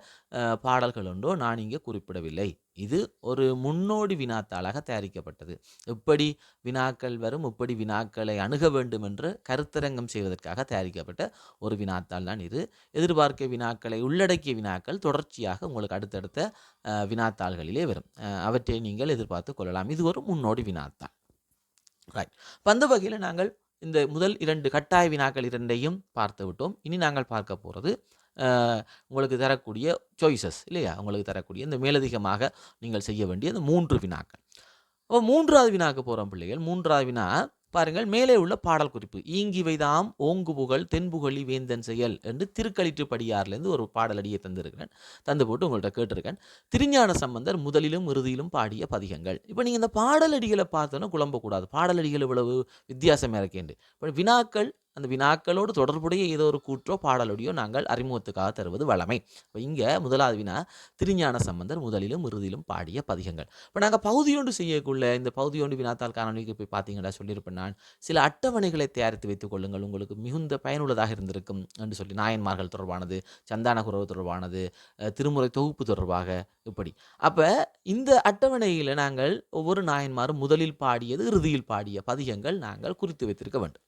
பாடல்கள் உண்டோ நான் இங்கே குறிப்பிடவில்லை. இது ஒரு முன்னோடி வினாத்தாளாக தயாரிக்கப்பட்டது. எப்படி வினாக்கள் வரும், எப்படி வினாக்களை அணுக வேண்டும் என்று கருத்தரங்கம் செய்வதற்காக தயாரிக்கப்பட்ட ஒரு வினாத்தாள் தான் இது. எதிர்பார்க்கை வினாக்களை உள்ளடக்கிய வினாக்கள் தொடர்ச்சியாக உங்களுக்கு அடுத்தடுத்த வினாத்தாள்களிலே வரும். அவற்றை நீங்கள் எதிர்பார்த்து கொள்ளலாம். இது ஒரு முன்னோடி வினாத்தாள். ரைட். அந்த வகையில் நாங்கள் இந்த முதல் 2 கட்டாய வினாக்கள் 2ஐயும் பார்த்து விட்டோம். இனி நாங்கள் பார்க்க போகிறது உங்களுக்கு தரக்கூடிய சாய்ஸஸ் இல்லையா? உங்களுக்கு தரக்கூடிய இந்த மேலதிகமாக நீங்கள் செய்ய வேண்டிய இந்த 3 வினாக்கள். அப்போ 3வது வினாக்கு போகிறோம் பிள்ளைகள். 3வது வினா பாருங்கள் மேலே உள்ள பாடல் குறிப்பு ஈங்கிவைதாம் ஓங்குபுகழ் தென்புகழி வேந்தன் செயல் என்று திருக்களிற்றுப்படியார்லேருந்து ஒரு பாடலடியை தந்திருக்கிறேன். தந்து போட்டு உங்கள்கிட்ட கேட்டிருக்கேன். திருஞான சம்பந்தர் முதலிலும் இறுதியிலும் பாடிய பதிகங்கள். இப்போ நீங்கள் இந்த பாடலடிகளை பார்த்தோன்னா குழம்பக்கூடாது. பாடலடிகள் இவ்வளவு வித்தியாசமாக இருக்கேன். இப்போ வினாக்கள், அந்த வினாக்களோடு தொடர்புடைய ஏதோ ஒரு கூற்றோ பாடலடியோ நாங்கள் அறிமுகத்துக்காக தருவது வழமை. இப்போ இங்கே முதலாவது வினா திருஞான சம்பந்தர் முதலிலும் இறுதியிலும் பாடிய பதிகங்கள். இப்போ நாங்கள் பகுதியொன்று செய்யக்குள்ள இந்த பகுதியொன்று வினாத்தாள் காணொலிக்கு போய் பார்த்தீங்கன்னா சொல்லியிருப்பேன் நான், சில அட்டவணைகளை தயாரித்து வைத்துக் கொள்ளுங்கள், உங்களுக்கு மிகுந்த பயனுள்ளதாக இருந்திருக்கும் என்று சொல்லி. நாயன்மார்கள் தொடர்பானது, சந்தான குரவு தொடர்பானது, திருமுறை தொகுப்பு தொடர்பாக, இப்படி. அப்போ இந்த அட்டவணையில் நாங்கள் ஒவ்வொரு நாயன்மாரும் முதலில் பாடியது இறுதியில் பாடிய பதிகங்கள் நாங்கள் குறித்து வைத்திருக்க வேண்டும்.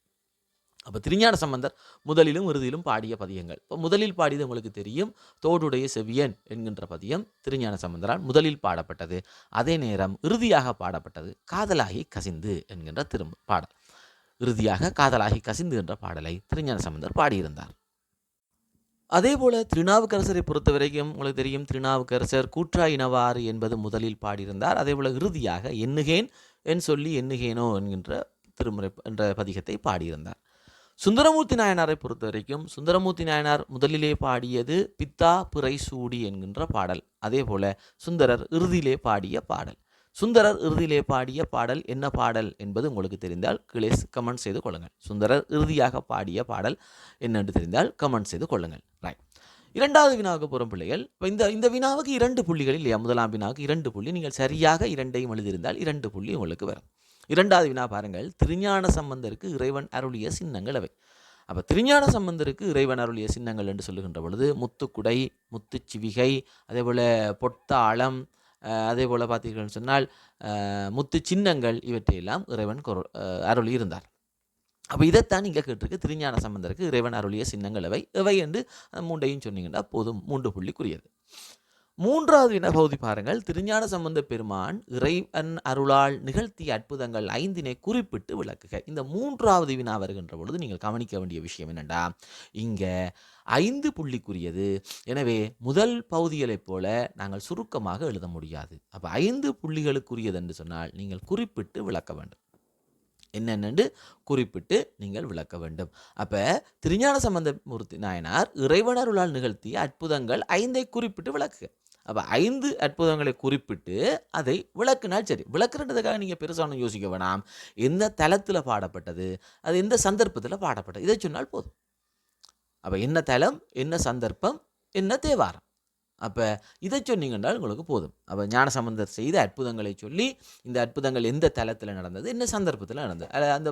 அப்போ திருஞான சம்பந்தர் முதலிலும் இறுதியிலும் பாடிய பதிகங்கள். இப்போ முதலில் பாடியது உங்களுக்கு தெரியும், தோடுடைய செவியன் என்கின்ற பதியம் திருஞான சம்பந்தரால் முதலில் பாடப்பட்டது. அதே நேரம் இறுதியாக பாடப்பட்டது காதலாகி கசிந்து என்கின்ற பாடல். இறுதியாக காதலாகி கசிந்து என்ற பாடலை திருஞான சம்பந்தர் பாடியிருந்தார். அதே போல திருநாவுக்கரசரை பொறுத்த வரைக்கும் உங்களுக்கு தெரியும், திருநாவுக்கரசர் கூற்றாயினவாறு என்பது முதலில் பாடியிருந்தார். அதே போல இறுதியாக எண்ணுகேன் என் சொல்லி எண்ணுகேனோ என்கின்ற திருமுறை என்ற பதிகத்தை பாடியிருந்தார். சுந்தரமூர்த்தி நாயனாரை பொறுத்த வரைக்கும் சுந்தரமூர்த்தி நாயனார் முதலிலே பாடியது பித்தா பிறை சூடி என்கின்ற பாடல். அதே போல சுந்தரர் இறுதியிலே பாடிய பாடல். சுந்தரர் இறுதியிலே பாடிய பாடல் என்ன பாடல் என்பது உங்களுக்கு தெரிந்தால் கீழே கமெண்ட் செய்து கொள்ளுங்கள். சுந்தரர் இறுதியாக பாடிய பாடல் என்னென்று தெரிந்தால் கமெண்ட் செய்து கொள்ளுங்கள். ரைட். இரண்டாவது வினாவுக்கு போகும் பிள்ளைகள், இப்போ இந்த வினாவுக்கு 2 புள்ளிகள் இல்லையா? முதலாம் வினாவுக்கு 2 புள்ளி. நீங்கள் சரியாக 2ஐயும் எழுதியிருந்தால் 2 புள்ளி உங்களுக்கு வரும். இரண்டாவது வினா பாருங்கள், திருஞான சம்பந்தருக்கு இறைவன் அருளிய சின்னங்கள் அவை. அப்போ திருஞான சம்பந்தருக்கு இறைவன் அருளிய சின்னங்கள் என்று சொல்லுகின்ற பொழுது முத்துக்குடை, முத்துச்சிவிகை, அதே போல் பொத்தாளம், அதே போல் பார்த்தீர்கள்னு சொன்னால் முத்து சின்னங்கள், இவற்றையெல்லாம் இறைவன் அருளி இருந்தார். அப்போ இதைத்தான் நீங்கள் கேட்டிருக்கு, திருஞான சம்பந்தருக்கு இறைவன் அருளிய சின்னங்கள் எவை என்று 3ஐயும் சொன்னீங்கன்னா போதும், 3 புள்ளிக்குரியது. மூன்றாவது வினா பகுதி பாருங்கள், திருஞான சம்பந்த பெருமான் இறைவன் அருளால் நிகழ்த்திய அற்புதங்கள் 5 குறிப்பிட்டு விளக்குக. இந்த மூன்றாவது வினா வருகின்ற பொழுது நீங்கள் கவனிக்க வேண்டிய விஷயம் என்னென்னா, இங்கே 5 புள்ளிக்குரியது. எனவே முதல் பகுதிகளைப் போல நாங்கள் சுருக்கமாக எழுத முடியாது. அப்போ 5 புள்ளிகளுக்குரியது என்று சொன்னால் நீங்கள் குறிப்பிட்டு விளக்க வேண்டும். என்னென்னு குறிப்பிட்டு நீங்கள் விளக்க வேண்டும். அப்போ திருஞான சம்பந்தமூர்த்தி நாயனார் இறைவனருளால் நிகழ்த்திய அற்புதங்கள் 5 குறிப்பிட்டு விளக்குக. அப்போ 5 அற்புதங்களை குறிப்பிட்டு அதை விளக்குனால் சரி. விளக்குறதுக்காக நீங்கள் பெருசாக யோசிக்க வேணாம். எந்த தளத்தில் பாடப்பட்டது, அது எந்த சந்தர்ப்பத்தில் பாடப்பட்டது, இதை சொன்னால் போதும். அப்போ என்ன தளம், என்ன சந்தர்ப்பம், என்ன தேவாரம், அப்போ இதை சொன்னீங்கன்றால் உங்களுக்கு போதும். அப்போ ஞானசம்பந்தர் செய்த அற்புதங்களை சொல்லி, இந்த அற்புதங்கள் எந்த தளத்தில் நடந்தது, என்ன சந்தர்ப்பத்தில் நடந்தது, அந்த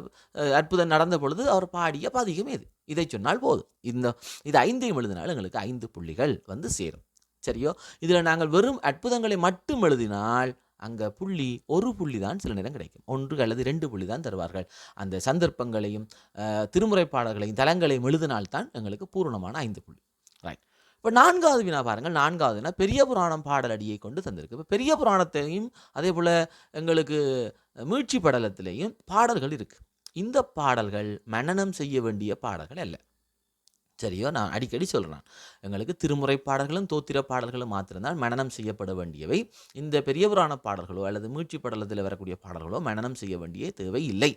அற்புதம் நடந்த பொழுது அவர் பாடிய பதிகம் எது, இதை சொன்னால் போதும். இது 5ஐயும் எழுதினால் எங்களுக்கு 5 புள்ளிகள் வந்து சேரும். சரியோ? இதில் நாங்கள் வெறும் அற்புதங்களை மட்டும் எழுதினால் அங்கே புள்ளி 1 புள்ளி தான் சில நேரம் கிடைக்கும். 1 அல்லது 2 புள்ளி தான் தருவார்கள். அந்த சந்தர்ப்பங்களையும் திருமுறை பாடல்களையும் தலங்களையும் எழுதினால்தான் எங்களுக்கு பூரணமான 5 புள்ளி. ரைட். இப்போ 4வது வினா பாருங்கள். 4வது வினா பெரிய புராணம் பாடலடியை கொண்டு தந்திருக்கு. இப்போ பெரிய புராணத்தையும் அதே போல் எங்களுக்கு மீட்சி படலத்திலையும் பாடல்கள் இருக்குது. இந்த பாடல்கள் மனனம் செய்ய வேண்டிய பாடல்கள் அல்ல. சரியோ? நான் அடிக்கடி சொல்கிறேன், எங்களுக்கு திருமுறை பாடல்களும் தோத்திர பாடல்களும் மாத்திரம்தான் மனனம் செய்யப்பட வேண்டியவை. இந்த பெரிய புராண பாடல்களோ அல்லது மீட்சி படலத்தில் வரக்கூடிய பாடல்களோ மனனம் செய்ய வேண்டிய தேவை இல்லை.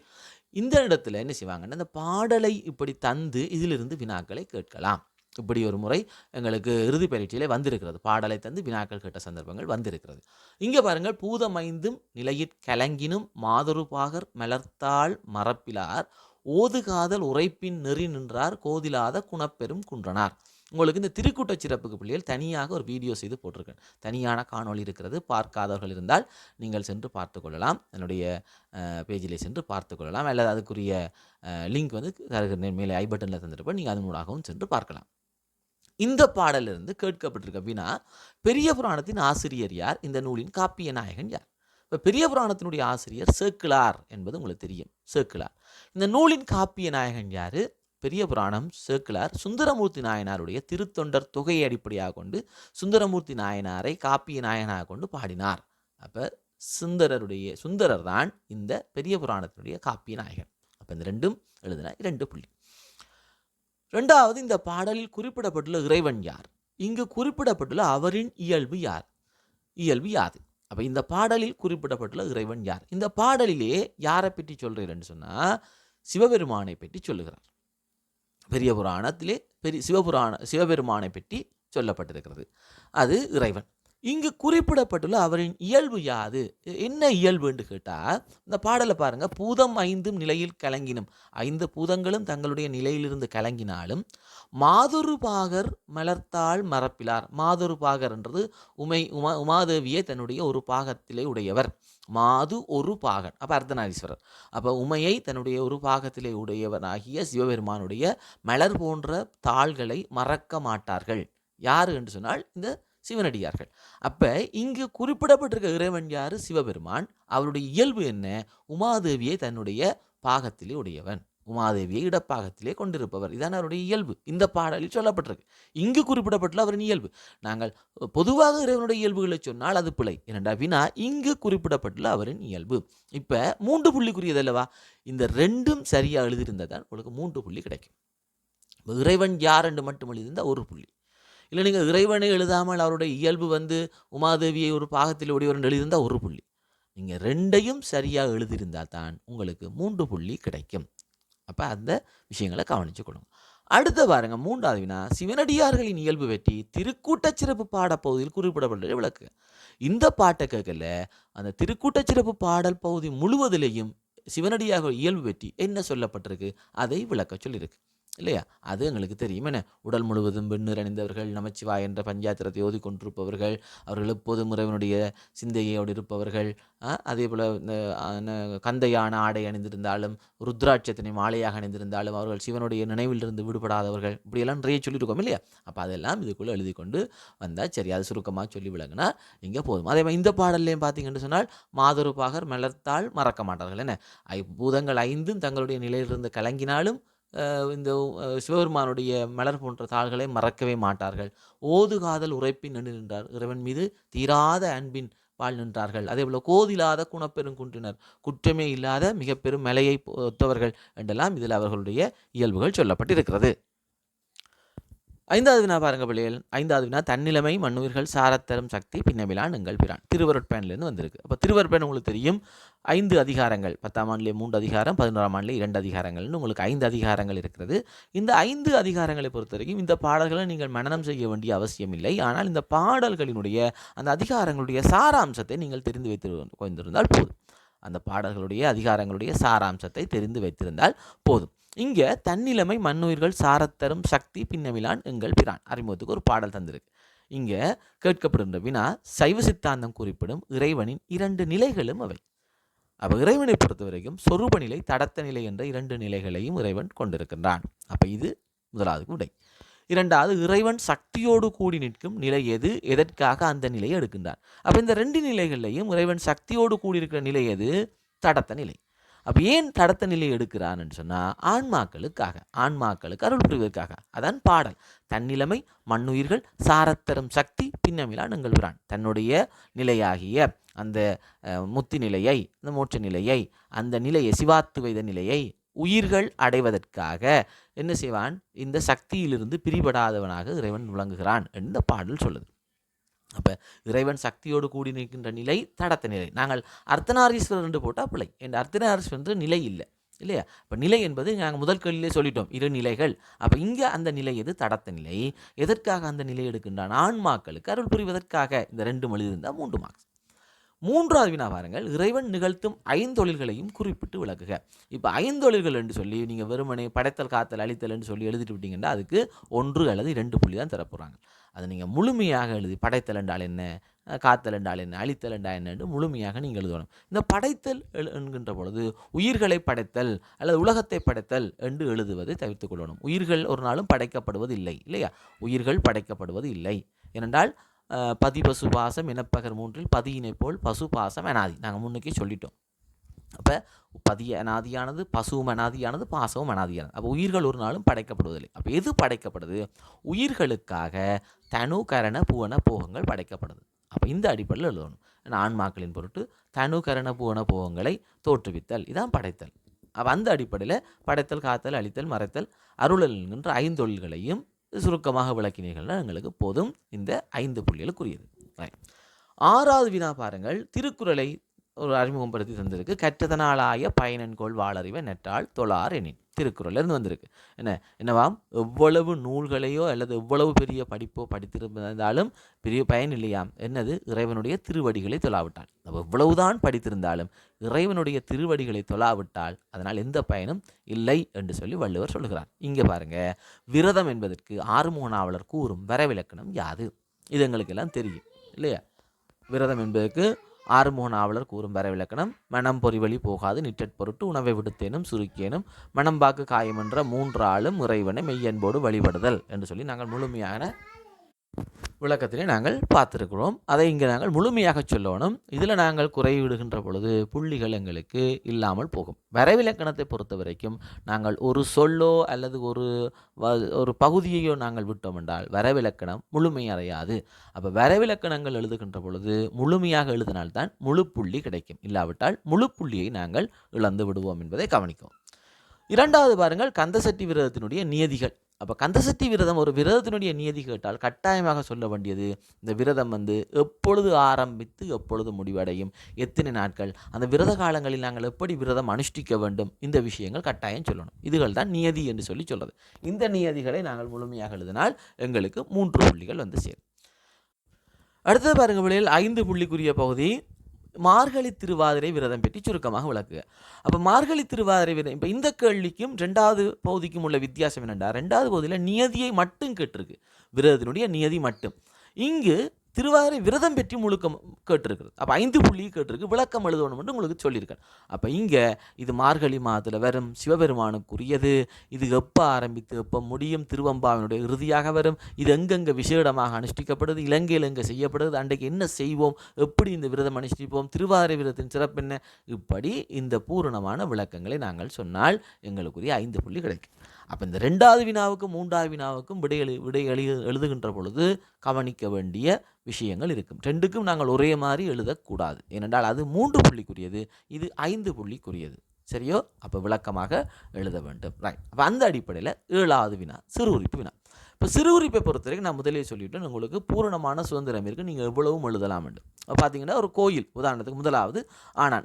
இந்த இடத்துல என்ன செய்வாங்கன்னா, இந்த பாடலை இப்படி தந்து இதிலிருந்து வினாக்களை கேட்கலாம். இப்படி ஒரு முறை எங்களுக்கு இறுதி பரீட்சையிலே வந்திருக்கிறது. பாடலை தந்து வினாக்கள் கேட்ட சந்தர்ப்பங்கள் வந்திருக்கிறது. இங்கே பாருங்கள், பூதமைந்தும் நிலையிற் கலங்கினும் மாதொரு பாகர் மலர்த்தாள் மரப்பிலார் ஓதுகாதல் உரைப்பின் நெறி நின்றார் கோதிலாத குணப்பெரும் குன்றனார். உங்களுக்கு இந்த திருக்கூட்ட சிறப்புக்கு பிள்ளைகள் தனியாக ஒரு வீடியோ செய்து போட்டிருக்கேன். தனியான காணொளி இருக்கிறது. பார்க்காதவர்கள் இருந்தால் நீங்கள் சென்று பார்த்து கொள்ளலாம். என்னுடைய பேஜிலே சென்று பார்த்து கொள்ளலாம். அல்லது அதுக்குரிய லிங்க் வந்து தருகிறேன், மேலே ஐ பட்டனில் தந்துருப்பேன். நீங்கள் அதன் மூலமாகவும் சென்று பார்க்கலாம். இந்த பாடலிருந்து கேட்கப்பட்டிருக்க வினா, பெரிய புராணத்தின் ஆசிரியர் யார், இந்த நூலின் காப்பிய நாயகன் யார்? இப்போ பெரிய புராணத்தினுடைய ஆசிரியர் சேக்கிழார் என்பது உங்களுக்கு தெரியும். சேக்கிழார். இந்த நூலின் காப்பிய நாயகன் யார்? பெரிய புராணம் சேக்கிழார் சுந்தரமூர்த்தி நாயனாருடைய திருத்தொண்டர் தொகையை அடிப்படையாக கொண்டு சுந்தரமூர்த்தி நாயனாரை காப்பிய நாயகனாக கொண்டு பாடினார். அப்போ சுந்தரர் தான் இந்த பெரிய புராணத்தினுடைய காப்பிய நாயகன். அப்போ இந்த ரெண்டும் எழுதினா 2 புள்ளி. 2வது, இந்த பாடலில் குறிப்பிடப்பட்டுள்ள இறைவன் யார்? இங்கு குறிப்பிடப்பட்டுள்ள அவரின் இயல்பு யார்? இயல்பு யாது? அப்போ இந்த பாடலில் குறிப்பிடப்பட்டுள்ள இறைவன் யார்? இந்த பாடலிலே யாரை பற்றி சொல்கிறேன்னு சொன்னால் சிவபெருமானை பற்றி சொல்லுகிறார். பெரிய புராணத்திலே சிவபெருமானை பற்றி சொல்லப்பட்டிருக்கிறது. அது இறைவன். இங்கு குறிப்பிடப்பட்டுள்ள அவரின் இயல்பு யாது? என்ன இயல்பு என்று கேட்டால் இந்த பாடலை பாருங்க. பூதம் ஐந்தும் நிலையில் கலங்கினும், 5 பூதங்களும் தங்களுடைய நிலையிலிருந்து கலங்கினாலும் மாதுரு பாகர் மலர்த்தாள் மறப்பிலார். மாதுரு பாகர் என்றது உமாதேவியை தன்னுடைய ஒரு பாகத்திலே உடையவர். மாது ஒரு பாகன், அப்போ அர்த்தநாரீஸ்வரர். அப்போ உமையை தன்னுடைய ஒரு பாகத்திலே உடையவனாகிய சிவபெருமானுடைய மலர் போன்ற தாள்களை மறக்க மாட்டார்கள். யாரு என்று சொன்னால் இந்த சிவனடியார்கள். அப்போ இங்கு குறிப்பிடப்பட்டிருக்க இறைவன் யாரு? சிவபெருமான். அவருடைய இயல்பு என்ன? உமாதேவியை தன்னுடைய பாகத்திலே உடையவன், உமாதேவியை இடப்பாகத்திலே கொண்டிருப்பவர். இதான் அவருடைய இயல்பு. இந்த பாடலில் சொல்லப்பட்டிருக்கு. இங்கு குறிப்பிடப்பட்டுள்ள அவரின் இயல்பு. நாங்கள் பொதுவாக இறைவனுடைய இயல்புகளை சொன்னால் அது பிழை. ஏனென்றா வினா இங்கு குறிப்பிடப்பட்டுள்ள அவரின் இயல்பு. இப்போ 3 புள்ளிக்குரியது அல்லவா? இந்த 2ம் சரியாக எழுதியிருந்தால் தான் உங்களுக்கு 3 புள்ளி கிடைக்கும். இறைவன் யார் என்று மட்டும் எழுதியிருந்தால் 1 புள்ளி. இல்லை நீங்கள் இறைவனை எழுதாமல் அவருடைய இயல்பு உமாதேவியை ஒரு பாகத்தில் உடையவர் எழுதியிருந்தால் 1 புள்ளி. நீங்கள் 2ஐயும் சரியாக எழுதியிருந்தால் தான் உங்களுக்கு 3 புள்ளி கிடைக்கும். அப்போ அந்த விஷயங்களை கவனிச்சு கொடுங்க. அடுத்த பாருங்க, 3வது வினா, சிவனடியார்களின் இயல்பு பற்றி திருக்கூட்டச் சிறப்பு பாடப்பகுதியில் குறிப்பிடப்பட்டது விளக்கு. இந்த பாட்டை கேட்கல, அந்த திருக்கூட்டச் சிறப்பு பாடல் பகுதி முழுவதிலேயும் சிவனடியார்கள் இயல்பு பற்றி என்ன சொல்லப்பட்டிருக்கு அதை விளக்க சொல்லியிருக்கு இல்லையா? அது எங்களுக்கு தெரியும். என்ன, உடல் முழுவதும் வெண்ணீர் அணிந்தவர்கள், நமச்சிவாய் என்ற பஞ்சாத்திரத்தை ஓதி கொண்டிருப்பவர்கள், அவர்கள் எப்போதும் இறைவனுடைய சிந்தையோடு இருப்பவர்கள், அதே போல் இந்த கந்தையான ஆடை அணிந்திருந்தாலும் ருத்ராட்சத்தினை மாலையாக அணிந்திருந்தாலும் அவர்கள் சிவனுடைய நினைவிலிருந்து விடுபடாதவர்கள், இப்படியெல்லாம் நிறைய சொல்லியிருக்கோம் இல்லையா? அப்போ அதெல்லாம் இதுக்குள்ளே எழுதி கொண்டு வந்தால் சரி. அது சுருக்கமாக சொல்லி விளங்குனா இங்கே போதும். அதே மாதிரி இந்த பாடல்லையும் பார்த்தீங்கன்னு சொன்னால் மாதொரு பாகர் மலர்த்தால் மறக்க மாட்டார்கள். என்ன, பூதங்கள் 5ம் தங்களுடைய நிலையிலிருந்து கலங்கினாலும் இந்த சிவபெருமானுடைய மலர் போன்ற தாள்களை மறக்கவே மாட்டார்கள். ஓது காதல் உரைப்பின் நின்று நின்றார், இறைவன் மீது தீராத அன்பின் வாழ் நின்றார்கள். அதே போல் கோதில்லாத குணப்பெரும் குன்றினர், குற்றமே இல்லாத மிக பெரும் மலையை ஒத்தவர்கள் என்றெல்லாம் இதில் அவர்களுடைய இயல்புகள் சொல்லப்பட்டிருக்கிறது. 5வது வினா பாருங்க பிள்ளைகள். 5வது வினா, தன்னிலைமை மண்ணுயிர்கள் சாரத்தரும் சக்தி பின்னமிலான் எங்கள் பிரான். திருவருட்பயனிலிருந்து வந்திருக்கு. அப்போ திருவருட்பயன் உங்களுக்கு தெரியும், 5 அதிகாரங்கள். 10ஆம் ஆண்டிலே 3 அதிகாரம், 11ஆம் ஆண்டிலே 2 அதிகாரங்கள்னு உங்களுக்கு 5 அதிகாரங்கள் இருக்கிறது. இந்த 5 அதிகாரங்களை பொறுத்த வரைக்கும் இந்த பாடல்களை நீங்கள் மனனம் செய்ய வேண்டிய அவசியம் இல்லை. ஆனால் இந்த பாடல்களினுடைய அந்த அதிகாரங்களுடைய சாராம்சத்தை நீங்கள் தெரிந்து வைத்திருந்தால் போதும். அந்த பாடல்களுடைய அதிகாரங்களுடைய சாராம்சத்தை தெரிந்து வைத்திருந்தால் போதும். இங்கே தன்னிலைமை மண்ணுயிர்கள் சாரத்தரும் சக்தி பின்னமிலான் எங்கள் பிரான் அறிமுகத்துக்கு ஒரு பாடல் தந்திருக்கு. இங்கே கேட்கப்படுகின்ற வினா, சைவ சித்தாந்தம் குறிப்பிடும் இறைவனின் 2 நிலைகளும் அவை. அப்போ இறைவனை பொறுத்த வரைக்கும் சொரூப நிலை, தடத்த நிலை என்ற 2 நிலைகளையும் இறைவன் கொண்டிருக்கின்றான். அப்போ இது முதலாவது விடை. 2வது, இறைவன் சக்தியோடு கூடி நிற்கும் நிலை எது, எதற்காக அந்த நிலையை எடுக்கின்றான். அப்போ இந்த 2 நிலைகள்லையும் இறைவன் சக்தியோடு கூடியிருக்கிற நிலை எது? தடத்த நிலை. அப்போ ஏன் தடத்த நிலையை எடுக்கிறான்னு சொன்னால் ஆன்மாக்களுக்கு அருள் புரிவதற்காக. அதான் பாடல். தன்னிலைமை மண்ணுயிர்கள் சாரத்தரும் சக்தி பின்னமிலான் எங்கள் பிரான். தன்னுடைய நிலையாகிய அந்த முத்தி நிலையை, அந்த மோட்ச நிலையை, அந்த நிலையை, சிவாத்துவைத நிலையை உயிர்கள் அடைவதற்காக என்ன செய்வான்? இந்த சக்தியிலிருந்து பிரிபடாதவனாக இறைவன் விளங்குகிறான் என்று பாடல் சொல்லுது. அப்போ இறைவன் சக்தியோடு கூடி நிற்கின்ற நிலை தடத்த நிலை. நாங்கள் அர்த்தநாரீஸ்வரர் என்று போட்டால் பிள்ளை. என்ற அர்த்தநாரீஸ்வரர் நிலை இல்லை இல்லையா? இப்போ நிலை என்பது நாங்கள் முதல் கேள்வியிலே சொல்லிட்டோம், 2 நிலைகள். அப்போ இங்கே அந்த நிலை எது? தடத்த நிலை. எதற்காக அந்த நிலை எடுக்கின்றான்? ஆன்மாக்களுக்கு அருள் புரிவதற்காக. இந்த 2 மொழி இருந்தால் 3 மார்க்ஸ். 3வது வினா பாருங்கள், இறைவன் நிகழ்த்தும் 5 தொழில்களையும் குறிப்பிட்டு விளக்குக. இப்போ 5 தொழில்கள் என்று சொல்லி நீங்கள் வெறுமனே படைத்தல் காத்தல் அழித்தல் என்று சொல்லி எழுதிட்டு விட்டீங்கன்னா அதுக்கு 1 அல்லது 2 புள்ளி தான் தரப்போகிறாங்க. அதை நீங்கள் முழுமையாக எழுதி படைத்தல் என்றால் என்ன, காத்தல் என்றால் என்ன, அழித்தல் என்றால் என்ன என்று முழுமையாக நீங்கள் எழுதணும். இந்த படைத்தல் என்கின்ற பொழுது உயிர்களை படைத்தல் அல்லது உலகத்தை படைத்தல் என்று எழுதுவதை தவிர்த்துக் கொள்ளணும். உயிர்கள் ஒரு நாளும் படைக்கப்படுவது இல்லை இல்லையா? உயிர்கள் படைக்கப்படுவது இல்லை. ஏனென்றால் பதி பசு பாசம் இனப்பகர் 3இல் பதியினை போல் பசு பாசம் அனாதி. நாங்கள் முன்னுக்கே சொல்லிட்டோம். அப்போ பதி அனாதியானது, பசுவும் அனாதியானது, பாசமும் அனாதியானது. அப்போ உயிர்கள் ஒரு நாளும் படைக்கப்படுவதில்லை. அப்போ எது படைக்கப்படுது? உயிர்களுக்காக தனு கரண புவன போகங்கள் படைக்கப்படுது. அப்போ இந்த அடிப்படையில் எழுதணும். ஆன்மாக்களின் பொருட்டு தனு கரண புவன போகங்களை தோற்றுவித்தல், இதான் படைத்தல். அப்போ அந்த அடிப்படையில் படைத்தல் காத்தல் அழித்தல் மறைத்தல் அருளல் என்கின்ற 5 தொழில்களையும் சுருக்கமாக விளக்கினீர்கள்னா எங்களுக்கு போதும். இந்த 5 புள்ளிகளுக்குரியது. 6வது வினா பாருங்கள், திருக்குறளை ஒரு அறிமுகப்படுத்தி தந்திருக்கு. கற்றதனாலாய பயனன்கோள் வாளறிவை நெட்டால் தொழார் எனின். திருக்குறள்லேருந்து வந்திருக்கு. என்னவாம், எவ்வளவு நூல்களையோ அல்லது எவ்வளவு பெரிய படிப்போ படித்திருந்தாலும் பெரிய பயன் இல்லையாம். என்னது, இறைவனுடைய திருவடிகளை தொழாவிட்டால். எவ்வளவுதான் படித்திருந்தாலும் இறைவனுடைய திருவடிகளை தொழாவிட்டால் அதனால் எந்த பயனும் இல்லை என்று சொல்லி வள்ளுவர் சொல்லுகிறார். இங்கே பாருங்க, விரதம் என்பதற்கு ஆறுமுக நாவலர் கூறும் வரவிலக்கணம் யாது? இது எங்களுக்கெல்லாம் தெரியும் இல்லையா? விரதம் என்பதற்கு ஆறுமுக நாவலர் கூறும் வரவிலக்கணம்: மனம் பொறிவழி போகாது நிற்றற் பொருட்டு உணவை விடுத்தேனும் சுருக்கேனும் மனம்பாக்கு காயமென்ற 3 ஆளும் இறைவனை மெய்யன்போடு வழிபடுதல் என்று சொல்லி நாங்கள் முழுமையான விளக்கத்திலே நாங்கள் பார்த்துருக்கிறோம். அதை இங்கே நாங்கள் முழுமையாக சொல்லணும். இதில் நாங்கள் குறைவிடுகின்ற பொழுது புள்ளிகள் எங்களுக்கு இல்லாமல் போகும். வரைவிலக்கணத்தை பொறுத்த வரைக்கும் நாங்கள் ஒரு சொல்லோ அல்லது ஒரு பகுதியையோ நாங்கள் விட்டோம் என்றால் வரைவிலக்கணம் முழுமையடையாது. அப்போ வரைவிலக்கணங்கள் எழுதுகின்ற பொழுது முழுமையாக எழுதினால்தான் முழு புள்ளி கிடைக்கும். இல்லாவிட்டால் முழு புள்ளியை நாங்கள் இழந்து விடுவோம் என்பதை கவனிக்கும். 2வது பாருங்கள், கந்தசட்டி விரதத்தினுடைய நியதிகள். அப்போ கந்தசட்டி விரதம் ஒரு விரதத்தினுடைய நியதி கேட்டால் கட்டாயமாக சொல்ல வேண்டியது, இந்த விரதம் எப்பொழுது ஆரம்பித்து எப்பொழுது முடிவடையும், எத்தனை நாட்கள், அந்த விரத காலங்களில் நாங்கள் எப்படி விரதம் அனுஷ்டிக்க வேண்டும், இந்த விஷயங்கள் கட்டாயம் சொல்லணும். இதுகள் தான் நியதி என்று சொல்லி சொல்கிறது. இந்த நியதிகளை நாங்கள் முழுமையாக எழுதினால் எங்களுக்கு 3 புள்ளிகள் சேரும். அடுத்தது பாருங்கள் பிள்ளைகள், 5 புள்ளிக்குரிய பகுதி மார்கழி திருவாதிரை விரதம் பற்றி சுருக்கமாக விளக்குக. அப்போ மார்கழி திருவாதிரை விரதம், இப்போ இந்த கேள்விக்கும் 2வது பகுதிக்கும் உள்ள வித்தியாசம் என்னென்னா, 2வது பகுதியில் நியதியை மட்டும் கேட்டிருக்கு, விரதத்தினுடைய நியதி மட்டும். இங்கு திருவாதிரை விரதம் பற்றி முழுக்க கேட்டிருக்கிறது. அப்போ 5 புள்ளி கேட்டிருக்கு, விளக்கம் எழுதணும் என்று உங்களுக்கு சொல்லியிருக்கேன். அப்போ இங்கே இது மார்கழி மாதத்தில் வரும், சிவபெருமானுக்குரியது, இது எப்போ ஆரம்பித்து எப்போ முடியும், திருவம்பாவினுடைய இறுதியாக வரும், இது எங்கெங்கே விசேடமாக அனுஷ்டிக்கப்படுது, இலங்கையில் எங்கே செய்யப்படுது, அன்றைக்கு என்ன செய்வோம், எப்படி இந்த விரதம் அனுஷ்டிப்போம், திருவாதிரை விரதத்தின் சிறப்பு என்ன, இப்படி இந்த பூரணமான விளக்கங்களை நாங்கள் சொன்னால் எங்களுக்குரிய 5 புள்ளி கிடைக்கும். அப்போ இந்த 2வது வினாவுக்கும் 3வது வினாவுக்கும் விடை எழுதுகின்ற பொழுது கவனிக்க வேண்டிய விஷயங்கள் இருக்கும். 2க்கும் நாங்கள் ஒரே மாதிரி எழுதக்கூடாது. ஏனென்றால் அது 3 புள்ளிக்குரியது, இது 5 புள்ளிக்குரியது. சரியோ? அப்போ விளக்கமாக எழுத வேண்டும். ரைட். அப்போ அந்த அடிப்படையில் 7வது வினா சிறு உறுப்பு வினா. இப்போ சிறு உறுப்பை பொறுத்த வரைக்கும் நான் முதலே சொல்லிவிட்டேன், உங்களுக்கு பூரணமான சுதந்திரம் இருக்குது, நீங்கள் எவ்வளவும் எழுதலாம். பார்த்தீங்கன்னா ஒரு கோயில், உதாரணத்துக்கு 1வது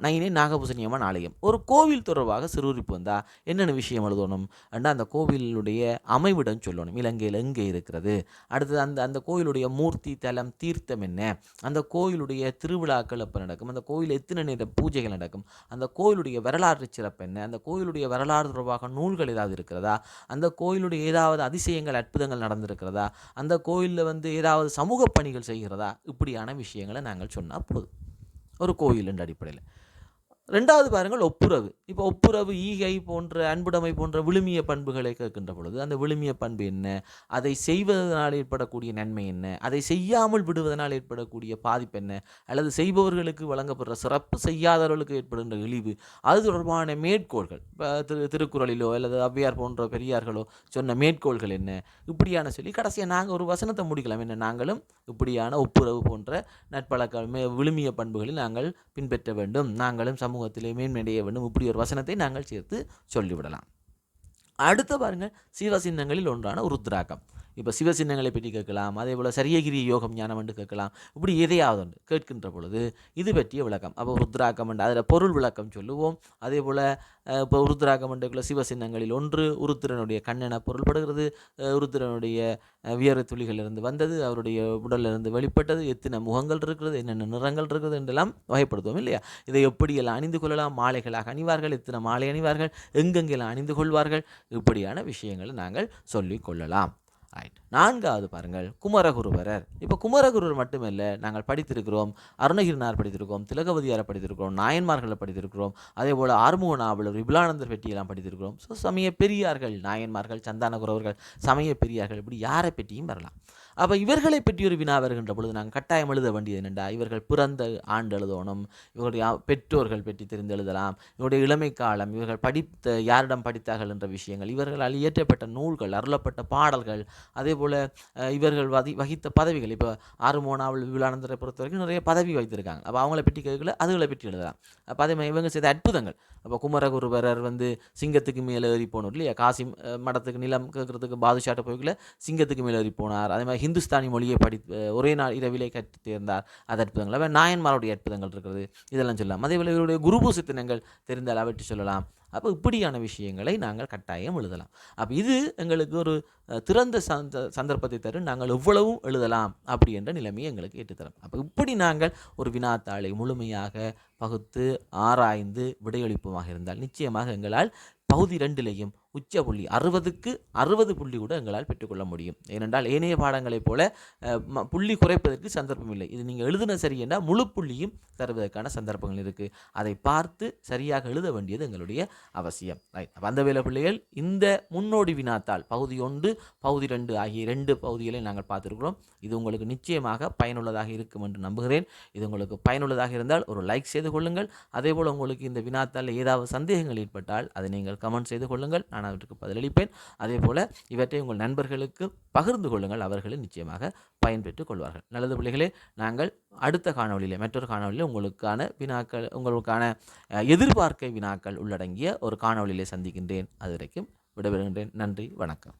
நைனே நாகபூசணியம்மன் ஆலயம், ஒரு கோவில் தொடர்பாக சிறு உறுப்பு வந்தால் என்னென்ன விஷயம் எழுதணும் அப்படின்னா, அந்த கோவிலுடைய அமைவிடம் சொல்லணும், இலங்கையில் எங்கே இருக்கிறது, அடுத்தது அந்த கோயிலுடைய மூர்த்தி தலம் தீர்த்தம் என்ன, அந்த கோயிலுடைய திருவிழாக்கள் எப்போ நடக்கும், அந்த கோயில் எத்தனை நேர பூஜைகள் நடக்கும், அந்த கோயிலுடைய வரலாற்று சிறப்பு என்ன, அந்த கோயிலுடைய வரலாறு தொடர்பாக நூல்கள் ஏதாவது இருக்கிறதா, அந்த கோயிலுடைய ஏதாவது அதிசயங்கள் அற்புதங்கள் நடந்திருக்கிறதா, அந்த கோயிலில் ஏதாவது சமூக பணிகள் செய்கிறதா, இப்படியான விஷயங்களை நாங்கள் சொன்னால் போதும் ஒரு கோயில் என்ற அடிப்படையில். 2வது பாருங்கள், ஒப்புரவு. இப்போ ஒப்புரவு, ஈகை போன்ற அன்புடைமை போன்ற விழுமிய பண்புகளை கேட்கின்ற பொழுது அந்த விழுமிய பண்பு என்ன, அதை செய்வதனால் ஏற்படக்கூடிய நன்மை என்ன, அதை செய்யாமல் விடுவதனால் ஏற்படக்கூடிய பாதிப்பு என்ன, அல்லது செய்பவர்களுக்கு வழங்கப்படுற சிறப்பு, செய்யாதவர்களுக்கு ஏற்படுகின்ற இழிவு, அது தொடர்பான மேற்கோள்கள், திருக்குறளிலோ அல்லது ஔவையார் போன்ற பெரியார்களோ சொன்ன மேற்கோள்கள் என்ன, இப்படியான சொல்லி கடைசியாக நாங்கள் ஒரு வசனத்தை முடிக்கலாம். என்ன, நாங்களும் இப்படியான ஒப்புரவு போன்ற நட்பழக்க விழுமிய பண்புகளில் நாங்கள் பின்பற்ற வேண்டும், நாங்களும் சமூகத்திலே மேன்மையடைய வேண்டும், இப்படி ஒரு வசனத்தை நாங்கள் சேர்த்து சொல்லிவிடலாம். அடுத்த பாருங்கள், சிவசின்னங்களில் ஒன்றான ருத்ராக்கம். இப்போ சிவசின்னங்களை பற்றி கேட்கலாம், அதே போல் சரியகிரி யோகம் ஞானம் என்று கேட்கலாம். இப்படி எதையாவது ஒன்று கேட்கின்ற பொழுது இது பற்றிய விளக்கம், அப்போ ருத்ராக்கம் என்று அதில் பொருள் விளக்கம் சொல்லுவோம். அதே போல் இப்போ ருத்ராக்கம் என்றுக்குள்ள சிவசின்னங்களில் ஒன்று உருத்திரனுடைய கண்ணென பொருள்படுகிறது, உருத்திரனுடைய வியர்வை துளிகளிலிருந்து வந்தது, அவருடைய உடலிலிருந்து வெளிப்பட்டது, எத்தனை முகங்கள் இருக்கிறது, என்னென்ன நிறங்கள் இருக்கிறது என்றெல்லாம் வகைப்படுத்துவோம் இல்லையா. இதை எப்படியெல்லாம் அணிந்து கொள்ளலாம், மாலைகளாக அணிவார்கள், எத்தனை மாலை அணிவார்கள், எங்கெங்கெல்லாம் அணிந்து கொள்வார்கள், இப்படியான விஷயங்களை நாங்கள் சொல்லிக் கொள்ளலாம். ரைட். 4வது பாருங்கள், குமரகுருபரர். இப்போ குமரகுருவர் மட்டுமல்ல, நாங்கள் படித்திருக்கிறோம், அருணகிரினார் படித்திருக்கிறோம், திலகவதியாரை படித்திருக்கிறோம், நாயன்மார்களை படித்திருக்கிறோம், அதே போல் ஆறுமுக நாவலர் விபுலானந்தர் பற்றியெல்லாம் படித்திருக்கிறோம். ஸோ சமய பெரியார்கள், நாயன்மார்கள், சந்தானகுரவர்கள், சமய பெரியார்கள், இப்படி யாரை பற்றியும் வரலாம். அப்போ இவர்களை பற்றி ஒரு வினா வருகின்ற பொழுது நாங்கள் கட்டாயம் எழுத வேண்டியது என்னென்றா, இவர்கள் பிறந்த ஆண்டு எழுதணும், இவருடைய பெற்றோர்கள் பற்றி தெரிந்து எழுதலாம், இவருடைய இளமை காலம், இவர்கள் யாரிடம் படித்தார்கள் என்ற விஷயங்கள், இவர்களால் இயற்றப்பட்ட நூல்கள், அருளப்பட்ட பாடல்கள், அதே போல் இவர்கள் வகித்த பதவிகள். இப்போ ஆறுமுக நாவல் விபுலானந்தரை பொறுத்த வரைக்கும் நிறைய பதவி வைத்திருக்காங்க. அப்போ அவங்கள பற்றி கேட்கல, அதுகளை பற்றி எழுதலாம். அப்போ அதே மாதிரி இவங்க செய்த அற்புதங்கள், அப்போ குமரகுருபரர் சிங்கத்துக்கு மேலே ஏறி போனார் இல்லையா, காசி மடத்துக்கு நிலம் கேட்கறதுக்கு பாதுஷாட்ட போய்க்குள்ள சிங்கத்துக்கு மேலே ஏறி போனார். அதே மாதிரி ஹிந்துஸ்தானி மொழியை ஒரே நாள் இரவிலே கற்று தேர்ந்தார், அது அற்புதங்கள். அவர் நாயன்மாருடைய அற்புதங்கள் இருக்கிறது, இதெல்லாம் சொல்லலாம். அதேபோல் இவருடைய குருபூசத்தினங்கள் தெரிந்தால் அவற்றை சொல்லலாம். அப்போ இப்படியான விஷயங்களை நாங்கள் கட்டாயம் எழுதலாம். அப்போ இது எங்களுக்கு ஒரு திறந்த சந்தர்ப்பத்தை தரும். நாங்கள் எவ்வளவும் எழுதலாம் அப்படி என்ற நிலைமையை எங்களுக்கு ஏற்றுத்தரும். அப்போ இப்படி நாங்கள் ஒரு வினாத்தாளை முழுமையாக பகுத்து ஆராய்ந்து விடையளிப்போமாக இருந்தால் நிச்சயமாக எங்களால் பகுதி 2லேயும் உச்ச புள்ளி 60க்கு 60 புள்ளி கூட எங்களால் பெற்றுக்கொள்ள முடியும். ஏனென்றால் ஏனைய பாடங்களைப் போல புள்ளி குறைப்பதற்கு சந்தர்ப்பம் இல்லை. இது நீங்கள் எழுதின சரி என்றால் முழு புள்ளியும் தருவதற்கான சந்தர்ப்பங்கள் இருக்குது. அதை பார்த்து சரியாக எழுத வேண்டியது எங்களுடைய அவசியம். ரைட். அப்போ அந்த வேலை பிள்ளைகள் இந்த முன்னோடி வினாத்தாள் பகுதி 1 பகுதி 2 ஆகிய 2 பகுதிகளை நாங்கள் பார்த்துருக்கிறோம். இது உங்களுக்கு நிச்சயமாக பயனுள்ளதாக இருக்கும் என்று நம்புகிறேன். இது உங்களுக்கு பயனுள்ளதாக இருந்தால் ஒரு லைக் செய்து கொள்ளுங்கள். அதேபோல் உங்களுக்கு இந்த வினாத்தாளில் ஏதாவது சந்தேகங்கள் ஏற்பட்டால் அதை நீங்கள் கமெண்ட் செய்து கொள்ளுங்கள். நான் அவற்றுக்கு பதிலளிப்பேன். அதே போல் இவற்றை உங்கள் நண்பர்களுக்கு பகிர்ந்து கொள்ளுங்கள். அவர்களும் நிச்சயமாக பயன்பெற்றுக் கொள்வார்கள். நல்லது பிள்ளைகளே, நாங்கள் அடுத்த காணொளியில் மற்றொரு காணொளியில் உங்களுக்கான வினாக்கள் உங்களுக்கான எதிர்பார்க்கை வினாக்கள் உள்ளடங்கிய ஒரு காணொளியிலே சந்திக்கின்றேன். அது வரைக்கும் விடைபெறுகின்றேன். நன்றி, வணக்கம்.